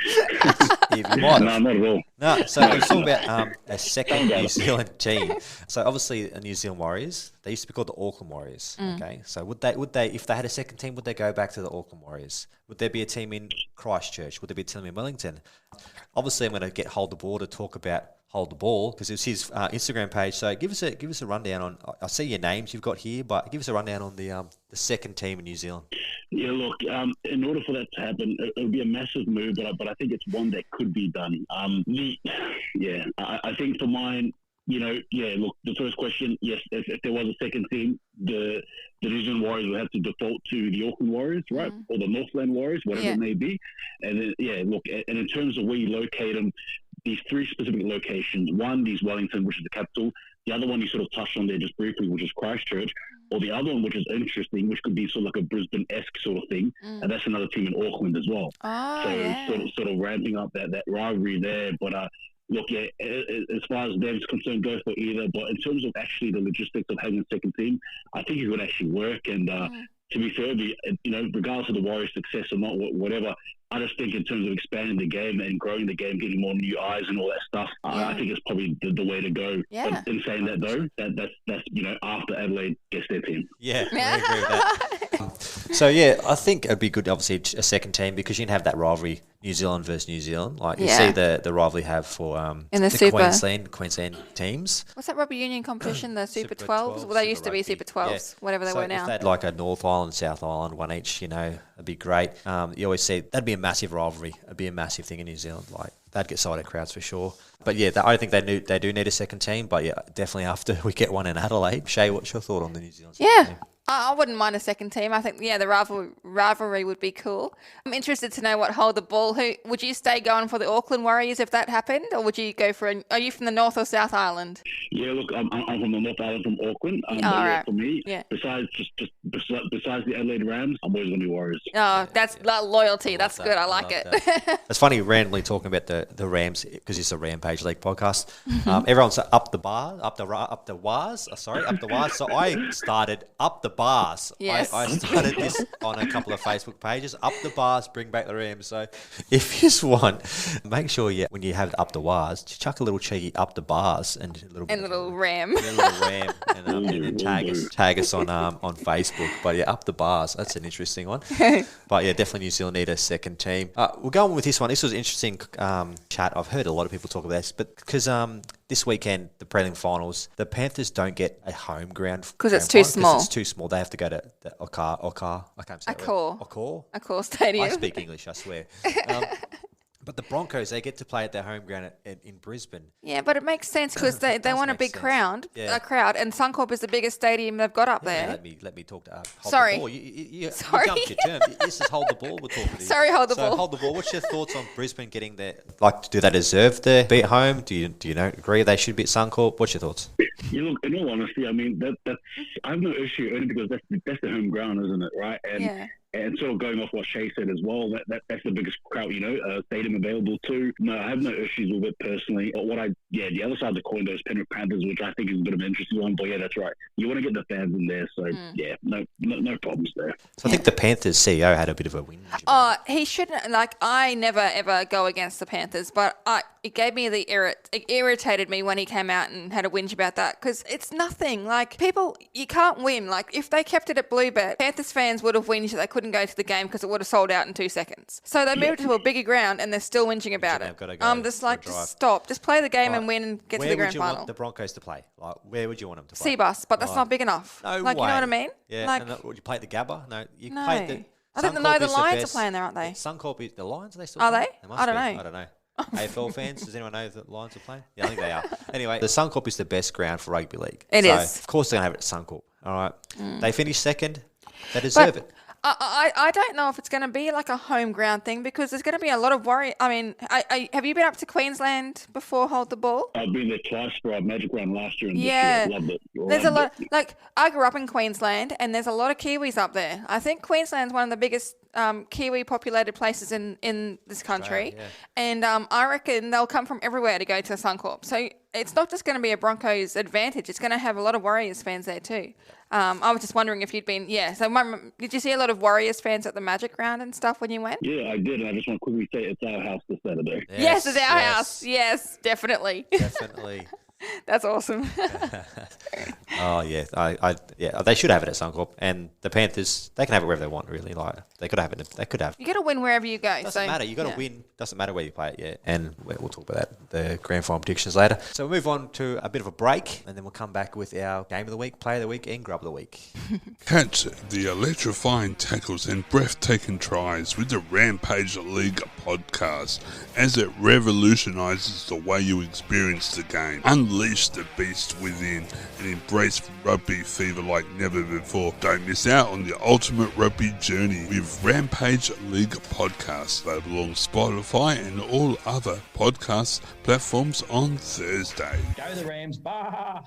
Speaker 6: You might have.
Speaker 7: No, not at all.
Speaker 6: No, so it's all about a second New Zealand team. So obviously, the New Zealand Warriors, they used to be called the Auckland Warriors. Okay, so would they, if they had a second team, would they go back to the Auckland Warriors? Would there be a team in Christchurch? Would there be a team in Wellington? Obviously, I'm going to get Hold the Ball to talk about Hold the Ball because it's his Instagram page. So give us a rundown on. I see your names you've got here, but give us a rundown on the second team in New Zealand.
Speaker 7: Yeah, look, in order for that to happen, it would be a massive move, but I think it's one that could be done. I think for mine, look, the first question, yes, if there was a second team, the New Zealand Warriors would have to default to the Auckland Warriors, right? Or the Northland Warriors, whatever it may be. And then, look, and in terms of where you locate them, these three specific locations. One is Wellington, which is the capital. The other one you sort of touched on there just briefly, which is Christchurch. Or the other one, which is interesting, which could be sort of like a Brisbane-esque sort of thing. And that's another team in Auckland as well. Sort of ramping up that rivalry there. But look, as far as them is concerned, go for either. But in terms of actually the logistics of having a second team, I think it would actually work. And to be fair, regardless of the Warriors' success or not, whatever, I just think in terms of expanding the game and growing the game, getting more new eyes and all that stuff, I think it's probably the way to go.
Speaker 5: Yeah.
Speaker 7: But in saying that though, that's after Adelaide gets their team.
Speaker 6: Yeah, I agree with that. So I think it'd be good, obviously, a second team because you can have that rivalry, New Zealand versus New Zealand. Like you see the rivalry have for
Speaker 5: in the Super
Speaker 6: Queensland teams.
Speaker 5: What's that rugby union competition? The Super 12s? Well, they used to be Super 12s, whatever they were now.
Speaker 6: If they had like a North Island, South Island, one each, it'd be great. You always say that'd be a massive rivalry. It'd be a massive thing in New Zealand. Like they'd get sold out crowds for sure. But I think they do need a second team. But definitely after we get one in Adelaide. Shay, what's your thought on the New Zealand second team?
Speaker 5: I wouldn't mind a second team. I think, the rivalry would be cool. I'm interested to know what Hold the Ball. Would you stay going for the Auckland Warriors if that happened? Or would you go are you from the North or South Island?
Speaker 7: Yeah, look, I'm from the North Island, from Auckland.
Speaker 5: Right.
Speaker 7: For me, besides the Adelaide Rams, I'm always going to be Warriors.
Speaker 5: Oh, that's loyalty. That's good. I like it.
Speaker 6: It's funny randomly talking about the Rams because it's a Rampage League podcast. Everyone's up the wires. So I started up the bars.
Speaker 5: Yes.
Speaker 6: I started this on a couple of Facebook pages. Up the bars, bring back the Rams. So if you just want, make sure when you have up the bars, chuck a little cheeky up the bars and a little
Speaker 5: ram.
Speaker 6: And then tag us on Facebook. But yeah, up the bars. That's an interesting one. But yeah, definitely New Zealand need a second team. We'll go on with this one. This was an interesting chat. I've heard a lot of people talk about this, but because this weekend, the prelim finals, the Panthers don't get a home ground
Speaker 5: because it's too small.
Speaker 6: It's too small. They have to go to the Accor. I can't say
Speaker 5: Accor Stadium.
Speaker 6: I speak English, I swear. But the Broncos, they get to play at their home ground in Brisbane.
Speaker 5: Yeah, but it makes sense because they want a big crowd, and Suncorp is the biggest stadium they've got up there.
Speaker 6: Let me talk to hold
Speaker 5: Sorry.
Speaker 6: the ball. You jumped your term. This is hold the ball we're talking about.
Speaker 5: Sorry, hold the ball.
Speaker 6: Hold the ball. What's your thoughts on Brisbane getting there? Like, do they deserve to be at home? Do you agree they should be at Suncorp? What's your thoughts?
Speaker 7: You look, in all honesty, I mean, that's I have no issue only because that's the home ground, isn't it, right? And sort of going off what Shay said as well, that's the biggest crowd, stadium available too. No, I have no issues with it personally. But the other side of the coin, those Penrith Panthers, which I think is a bit of an interesting one. But yeah, that's right. You want to get the fans in there, so yeah, no problems there.
Speaker 6: So I think the Panthers CEO had a bit of a win.
Speaker 5: He shouldn't. Like, I never ever go against the Panthers, but it gave me it irritated me when he came out and had a whinge about that because it's nothing. Like, people, you can't win. Like, if they kept it at Bluebet, Panthers fans would have whinged that they couldn't go to the game because it would have sold out in 2 seconds. So they moved to a bigger ground and they're still whinging about it. Just stop. Just play the game and win and get to the grand final.
Speaker 6: Where would you want the Broncos to play? Like, where would you want them to play?
Speaker 5: Seabus, but that's not big enough.
Speaker 6: No
Speaker 5: way. You know what I mean?
Speaker 6: Yeah. Would you play at the Gabba? No.
Speaker 5: I don't know. The Lions are playing there, aren't they?
Speaker 6: Suncorp, the Lions, are they still
Speaker 5: playing?
Speaker 6: Are
Speaker 5: they? I
Speaker 6: don't know. AFL fans, does anyone know that the Lions are playing? Yeah, I think they are. Anyway, the Suncorp is the best ground for rugby league.
Speaker 5: It is.
Speaker 6: Of course they're going to have it at Suncorp. All right. They finished second. They deserve it.
Speaker 5: I don't know if it's going to be like a home ground thing because there's going to be a lot of worry. I mean, have you been up to Queensland before Hold the Ball?
Speaker 7: I've been there twice for our Magic Round last year and this year. I loved it.
Speaker 5: There's a lot. Like, I grew up in Queensland and there's a lot of Kiwis up there. I think Queensland's one of the biggest Kiwi populated places in this country. And I reckon they'll come from everywhere to go to Suncorp. So it's not just going to be a Broncos advantage. It's going to have a lot of Warriors fans there too. I was just wondering if you'd been, So did you see a lot of Warriors fans at the Magic Round and stuff when you went?
Speaker 7: Yeah, I did. And I just want to quickly say it's our house this Saturday.
Speaker 5: Yes, it's our house. Yes, definitely.
Speaker 6: Definitely.
Speaker 5: That's awesome.
Speaker 6: Oh yeah, they should have it at Suncorp, and the Panthers, they can have it wherever they want. Really, like they could have it. They could have.
Speaker 5: You got to win wherever you go.
Speaker 6: Doesn't matter. You got to win. Doesn't matter where you play it. Yeah, and we'll talk about that, the grand final predictions later. So we'll move on to a bit of a break, and then we'll come back with our game of the week, play of the week, and grub of the week.
Speaker 4: Catch the electrifying tackles and breathtaking tries with the Rampage League podcast as it revolutionises the way you experience the game. Unleash the beast within and embrace rugby fever like never before. Don't miss out on the ultimate rugby journey with Rampage League podcast, available on Spotify and all other podcast platforms on Thursday.
Speaker 19: Go the Rams, bah!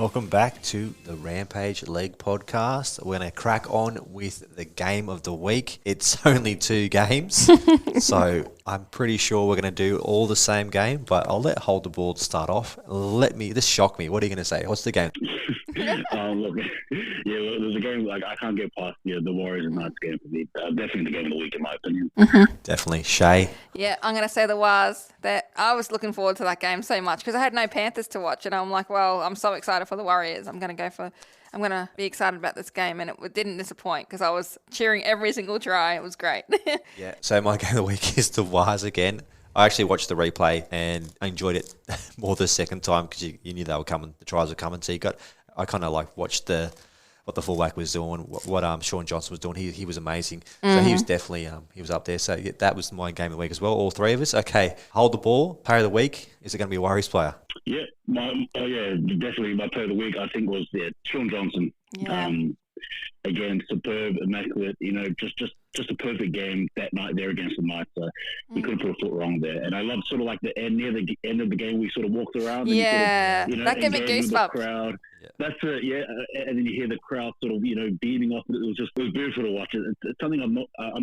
Speaker 6: Welcome back to the Rampage League podcast. We're going to crack on with the game of the week. It's only 2 games, so I'm pretty sure we're going to do all the same game, but I'll let Hold the Ball start off. This shock me. What are you going to say? What's the game?
Speaker 7: Look, there's a game, like, I can't get past the Warriors and Knights game for me. Definitely the game of the week, in my opinion.
Speaker 6: Definitely. Shay?
Speaker 5: Yeah, I'm going to say the Wars. That I was looking forward to that game so much because I had no Panthers to watch, and I'm like, well, I'm so excited for the Warriors. I'm going to be excited about this game, and it didn't disappoint because I was cheering every single try. It was great.
Speaker 6: Yeah. So my game of the week is the Wars again. I actually watched the replay and I enjoyed it more the second time because you knew they were coming, the tries were coming. So I kind of like watched what the fullback was doing, what Sean Johnson was doing. He was amazing. So he was definitely he was up there. So yeah, that was my game of the week as well. All 3 of us. Okay, Hold the Ball. Player of the week. Is it going to be a Warriors player?
Speaker 7: Yeah, definitely my player of the week. I think was Sean Johnson.
Speaker 5: Yeah.
Speaker 7: Again, superb, immaculate. Just a perfect game that night there against the Knights. You couldn't put a foot wrong there. And I love sort of like the end near the end of the game. We sort of walked around.
Speaker 5: Yeah,
Speaker 7: and
Speaker 5: that gave me goosebumps.
Speaker 7: Crowd. Yeah. That's it. Yeah, and then you hear the crowd sort of beaming off. It was beautiful to watch. It's something I'm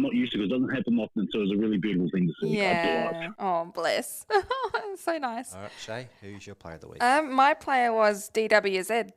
Speaker 7: not used to because it doesn't happen often. So it was a really beautiful thing to see.
Speaker 5: Yeah. Oh, bless. So nice.
Speaker 6: All right, Shay, who's your player of the week?
Speaker 5: My player was DWZ.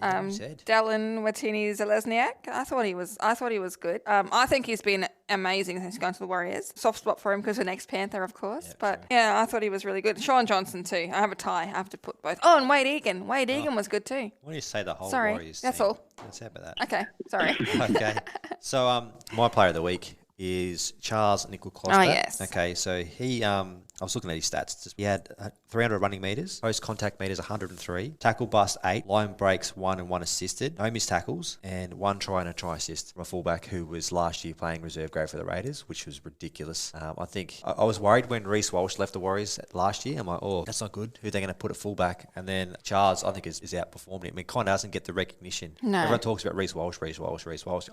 Speaker 5: Dallin Watini-Zelezniak. I thought he was good. I think he's been amazing since he's gone to the Warriors. Soft spot for him because of next Panther, of course. Yeah, but yeah, I thought he was really good. Sean Johnson too. I have a tie. I have to put both. Oh, and Wade Egan. Wade Egan was good too.
Speaker 6: Why do you say the whole
Speaker 5: Sorry,
Speaker 6: Warriors
Speaker 5: that's
Speaker 6: team?
Speaker 5: all.
Speaker 6: Let's have that.
Speaker 5: Okay, sorry.
Speaker 6: Okay. So my player of the week is Charles Nicoll-Klokstad.
Speaker 5: Oh, yes.
Speaker 6: Okay, so he, I was looking at his stats. He had 300 running metres, post-contact metres 103, tackle bust 8, line breaks 1 and 1 assisted, no missed tackles, and 1 try and a try assist from a fullback who was last year playing reserve grade for the Raiders, which was ridiculous. I think I was worried when Reece Walsh left the Warriors last year. I'm like, oh, that's not good. Who are they going to put at fullback? And then Charles, I think, is outperforming it. I mean, kind of doesn't get the recognition.
Speaker 5: No.
Speaker 6: Everyone talks about Reece Walsh,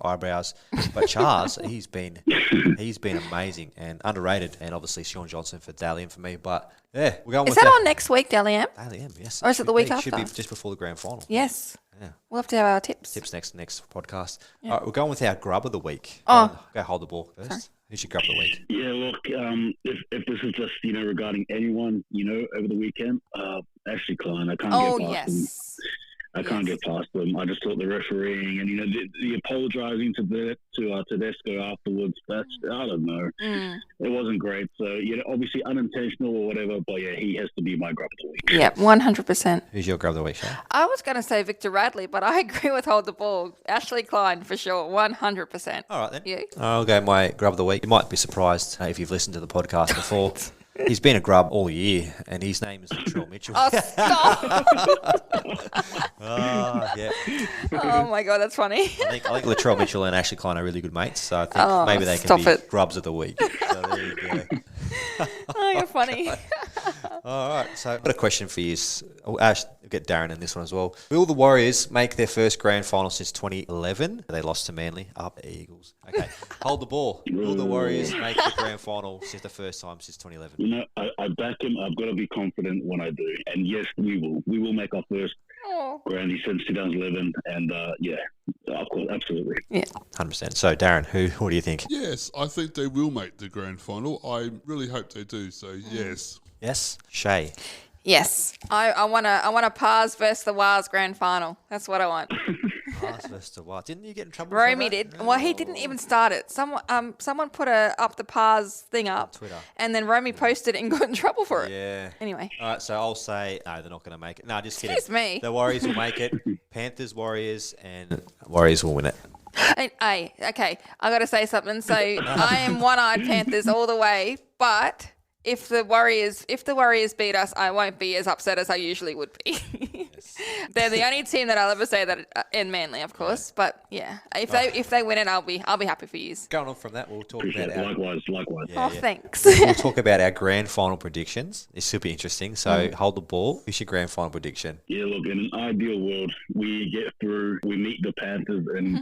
Speaker 6: eyebrows, but Charles, he's been amazing and underrated, and obviously Sean Johnson for Dally M for me. But yeah, we're going.
Speaker 5: Is that on next week, Dally M?
Speaker 6: Dally M, yes.
Speaker 5: Or is it the week after?
Speaker 6: Should be just before the grand final.
Speaker 5: Yes.
Speaker 6: Yeah.
Speaker 5: We'll have to have our tips.
Speaker 6: Tips next podcast.
Speaker 5: Yeah.
Speaker 6: All right, we're going with our grub of the week.
Speaker 5: Oh.
Speaker 6: Go Hold the Ball first.
Speaker 5: Sorry.
Speaker 6: Who's your grub of the week?
Speaker 7: Yeah, look, if this is just regarding anyone over the weekend, Ashley Klein, I can't get past him. I can't get past them. I just thought the refereeing and the apologising to Tedesco afterwards. That's, I don't know. It wasn't great. So obviously unintentional or whatever. But yeah, he has to be my grub of the week.
Speaker 5: Yeah, 100%.
Speaker 6: Who's your grub of the week, Shay?
Speaker 5: I was going to say Victor Radley, but I agree with Hold the Ball. Ashley Klein for sure, 100%.
Speaker 6: All right then.
Speaker 5: You?
Speaker 6: I'll go my grub of the week. You might be surprised if you've listened to the podcast before. He's been a grub all year, and his name is Latrell Mitchell.
Speaker 5: Oh, stop!
Speaker 6: Yeah.
Speaker 5: Oh my God, that's funny.
Speaker 6: I think Latrell Mitchell and Ashley Klein are really good mates, so I think maybe they can be grubs of the week. So there you go.
Speaker 5: Oh, you're funny.
Speaker 6: All right, so I've got a question for you. Ash, we'll get Darren in this one as well. Will the Warriors make their first grand final since 2011? They lost to Manly. Up the Eagles. Okay, Hold the Ball. Will the Warriors make the grand final since the first time since 2011?
Speaker 7: I back him. I've got to be confident when I do. And yes, we will. We will make our first grandy since 2011. And yeah, of course, absolutely.
Speaker 5: Yeah,
Speaker 6: 100%. So Darren, what do you think?
Speaker 4: Yes, I think they will make the grand final. I really hope they do. So yes.
Speaker 6: Yes, Shay.
Speaker 5: Yes, I want a Pars versus the Wars grand final. That's what I want.
Speaker 6: Pars versus the Wars. Didn't you get in trouble?
Speaker 5: Romy did. No. Well, he didn't even start it. Someone put up the Pars thing up,
Speaker 6: Twitter, and
Speaker 5: then Romy posted it and got in trouble for it.
Speaker 6: Yeah.
Speaker 5: Anyway.
Speaker 6: All right, so I'll say no. They're not going to make it. No, just kidding.
Speaker 5: Excuse me.
Speaker 6: The Warriors will make it. Panthers, Warriors, and Warriors will win it.
Speaker 5: Hey, okay, I got to say something. So I am one-eyed Panthers all the way, but if the Warriors beat us, I won't be as upset as I usually would be. Yes. They're the only team that I'll ever say that in Manly, of course. But yeah, if they win it, I'll be happy for you.
Speaker 6: Going on from that, we'll talk about
Speaker 7: likewise.
Speaker 5: Yeah, thanks.
Speaker 6: We'll talk about our grand final predictions. This should be interesting. So Hold the Ball. Who's your grand final prediction?
Speaker 7: Yeah, look, in an ideal world, we get through, we meet the Panthers, and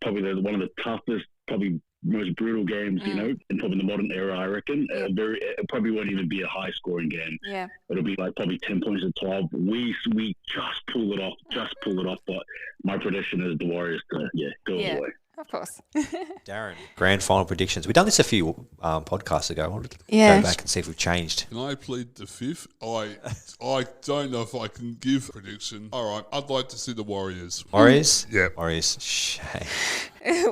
Speaker 7: probably one of the toughest, probably most brutal games, you know, in probably the modern era, I reckon. It probably won't even be a high-scoring game.
Speaker 5: Yeah.
Speaker 7: It'll be like probably 10 points to 12. We just pull it off. But my prediction is the Warriors to, go all the way.
Speaker 5: Of course.
Speaker 6: Darren, grand final predictions. We've done this a few podcasts ago. I wanted to go back and see if we've changed.
Speaker 4: Can I plead the fifth? I don't know if I can give a prediction. All right, I'd like to see the Warriors.
Speaker 6: Warriors?
Speaker 4: Yeah.
Speaker 6: Warriors. Shame.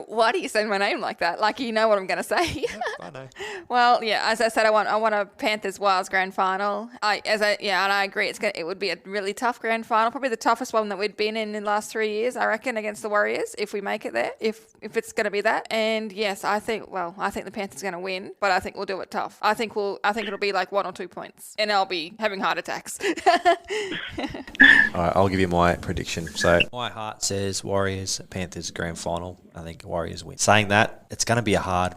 Speaker 5: Why do you say my name like that? Like you know what I'm going to say.
Speaker 6: Yep, I know.
Speaker 5: Well, yeah, as I said, I want a Panthers Wilds grand final. And I agree. It would be a really tough grand final, probably the toughest one that we'd been in the last 3 years, I reckon, against the Warriors if we make it there. If it's going to be that. And yes, I think the Panthers are going to win, but I think we'll do it tough. I think it'll be like 1 or 2 points, and I'll be having heart attacks.
Speaker 6: All right, I'll give you my prediction. So my heart says Warriors, Panthers grand final. I think Warriors win. Saying that, it's going to be a hard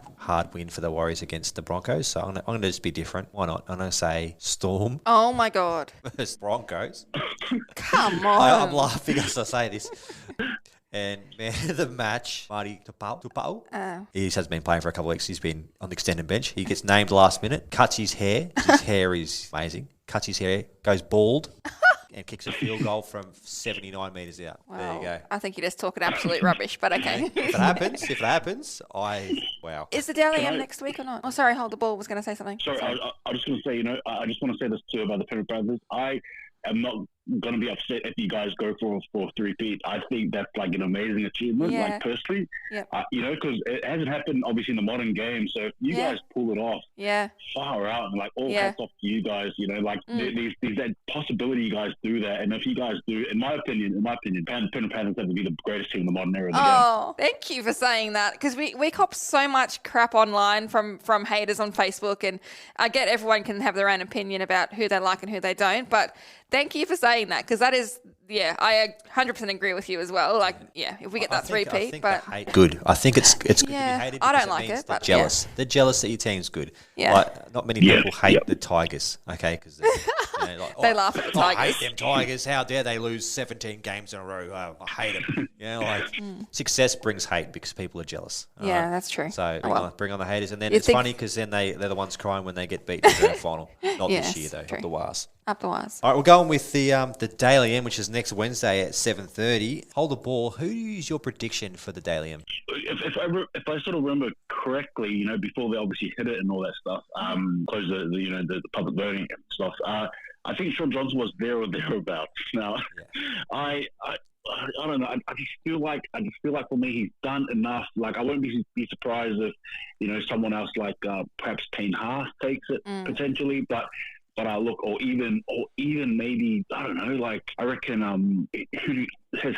Speaker 6: win for the Warriors against the Broncos. So I'm going to just be different. Why not? I'm going to say Storm.
Speaker 5: Oh my God.
Speaker 6: Versus Broncos.
Speaker 5: Come on.
Speaker 6: I'm laughing as I say this. And man of the match, Marty Tupau. He has been playing for a couple of weeks. He's been on the extended bench. He gets named last minute, cuts his hair. His hair is amazing. Cuts his hair, goes bald, and kicks a field goal from 79 metres out.
Speaker 5: Wow.
Speaker 6: There you go.
Speaker 5: I think you're just talking absolute rubbish, but okay.
Speaker 6: If it happens, wow.
Speaker 5: Is the Dally M next week or not? Oh, sorry, hold the ball. Was going to say something.
Speaker 7: Sorry. I was just going to say, I just want to say this too about the Penrith Panthers. I am not going to be upset if you guys go for a three-peat. I think that's like an amazing achievement, like personally.
Speaker 5: Yep.
Speaker 7: Because it hasn't happened obviously in the modern game. So if you guys pull it off, far out, and like all hats off to you guys. There's that possibility you guys do that, and if you guys do, in my opinion, Penrith Panthers have to be the greatest team in the modern era of the game.
Speaker 5: Oh, thank you for saying that, because we cop so much crap online from haters on Facebook, and I get everyone can have their own opinion about who they like and who they don't, but thank you for saying that, because that is, I 100% agree with you as well. Like, if we get that three-peat, but
Speaker 6: good. I think it's good to be hated.
Speaker 5: I don't like it, but
Speaker 6: jealous. They're jealous that your team's good.
Speaker 5: Yeah.
Speaker 6: Like, not many people hate the Tigers, okay? Because
Speaker 5: they laugh at the Tigers.
Speaker 6: I hate them Tigers. How dare they lose 17 games in a row? Oh, I hate them. Success brings hate because people are jealous.
Speaker 5: Yeah, that's true.
Speaker 6: So bring on the haters, and then it's funny because then they're the ones crying when they get beaten in the grand final. Not this year though. The Wars.
Speaker 5: Up the wires.
Speaker 6: All right, we're going with the Daily M, which is next Wednesday at 7:30. Hold the ball. Who is your prediction for the Daily M?
Speaker 7: If I sort of remember correctly, before they obviously hit it and all that stuff, close the public voting and stuff. I think Sean Johnson was there or thereabouts. Now, I don't know. I just feel like for me he's done enough. Like, I won't be surprised if someone else like perhaps Payne Haas takes it potentially, but I look, or even maybe, I don't know, like, I reckon who has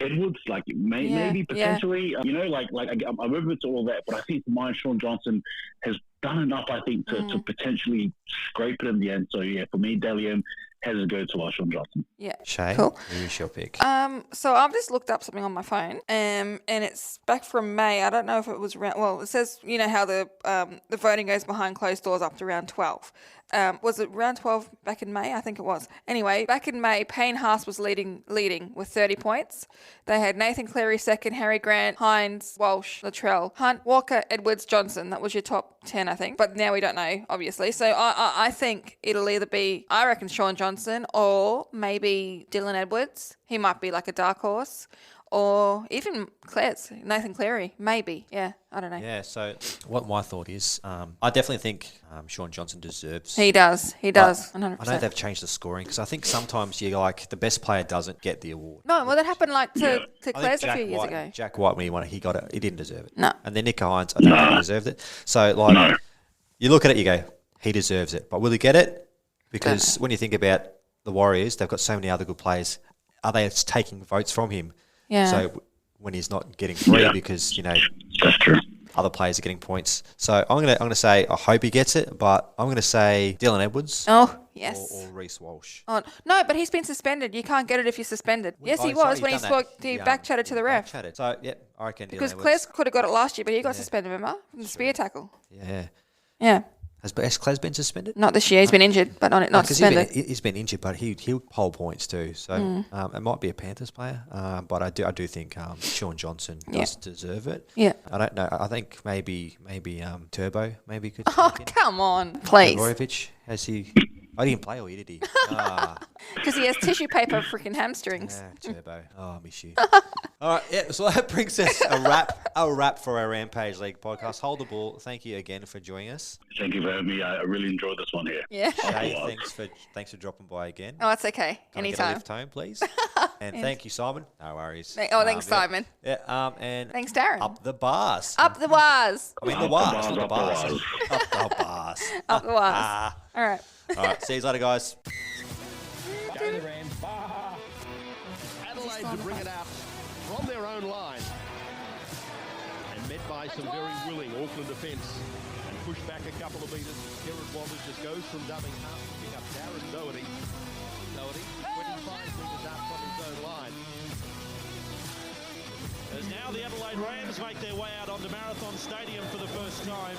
Speaker 7: Edwards, like, maybe potentially, I'm open to all that, but I think for mine, Sean Johnson has done enough, I think, to potentially scrape it in the end. So for me, Dally M has to go to Sean Johnson.
Speaker 5: Yeah.
Speaker 6: Shay,
Speaker 5: cool.
Speaker 6: Who's your pick?
Speaker 5: So I've just looked up something on my phone, and it's back from May. I don't know if it was around. Well, it says how the voting goes behind closed doors up to round 12. Was it round 12 back in May? I think it was. Anyway, back in May, Payne Haas was leading with 30 points. They had Nathan Cleary second, Harry Grant, Hines, Walsh, Latrell, Hunt, Walker, Edwards, Johnson. That was your top 10, I think. But now we don't know, obviously. So I think it'll either be, I reckon, Sean Johnson or maybe Dylan Edwards. He might be like a dark horse. Or even Nathan Cleary, maybe. Yeah, I don't know.
Speaker 6: Yeah, so what my thought is, I definitely think Sean Johnson deserves.
Speaker 5: He does, 100%.
Speaker 6: I know they've changed the scoring because I think sometimes the best player doesn't get the award.
Speaker 5: No, well, that happened to Claire's a few years ago.
Speaker 6: Jack White, when he won it, he got it. He didn't deserve it.
Speaker 5: No.
Speaker 6: And then Nick Hines, I don't think he deserved it. So, you look at it, you go, he deserves it. But will he get it? Because when you think about the Warriors, they've got so many other good players. Are they taking votes from him?
Speaker 5: Yeah.
Speaker 6: So when he's not getting free because
Speaker 7: that's true.
Speaker 6: Other players are getting points. So I'm gonna say I hope he gets it, but I'm gonna say Dylan Edwards.
Speaker 5: Oh yes.
Speaker 6: Or Reece Walsh.
Speaker 5: Oh no, but he's been suspended. You can't get it if you're suspended. Yes, he was when he back chatted to the ref.
Speaker 6: So I reckon
Speaker 5: because
Speaker 6: Dylan
Speaker 5: Claire could have got it last year, but he got suspended. Remember from the spear tackle.
Speaker 6: Yeah.
Speaker 5: Yeah.
Speaker 6: Has Cles been suspended?
Speaker 5: Not this year. He's been injured, but not suspended.
Speaker 6: He's been injured, but he'll hold points too. So it might be a Panthers player, but I do think Sean Johnson does deserve it.
Speaker 5: Yeah.
Speaker 6: I don't know. I think maybe Turbo maybe could.
Speaker 5: Oh, come on, please.
Speaker 6: Gregorovic, has he? I didn't play all year, did he?
Speaker 5: Because he has tissue paper freaking hamstrings.
Speaker 6: Turbo. Oh, I miss you. All right, yeah. So that brings us a wrap for our Rampage League podcast. Hold the ball. Thank you again for joining us.
Speaker 7: Thank you for having me. I really enjoyed this one here.
Speaker 5: Yeah.
Speaker 6: Shay, thanks for dropping by again.
Speaker 5: Oh, it's okay.
Speaker 6: Can I get
Speaker 5: Anytime.
Speaker 6: a lift home, please. And thank you, Simon. No worries.
Speaker 5: Thanks, Simon.
Speaker 6: Yeah. And
Speaker 5: thanks, Darren.
Speaker 6: Up the bars.
Speaker 5: Up the bars.
Speaker 6: I mean the bars, not the bars. Up the bars.
Speaker 5: Up the bars. All right.
Speaker 6: All right. See you later, guys.
Speaker 2: Adelaide to bring it out from their own line. And met by some very willing Auckland defence. And pushed back a couple of metres. Kerrod Walters just goes from dubbing half to pick up Darren Doherty. 25 metres out from his own line.
Speaker 12: As now the Adelaide Rams make their way out onto Marathon Stadium for the first time.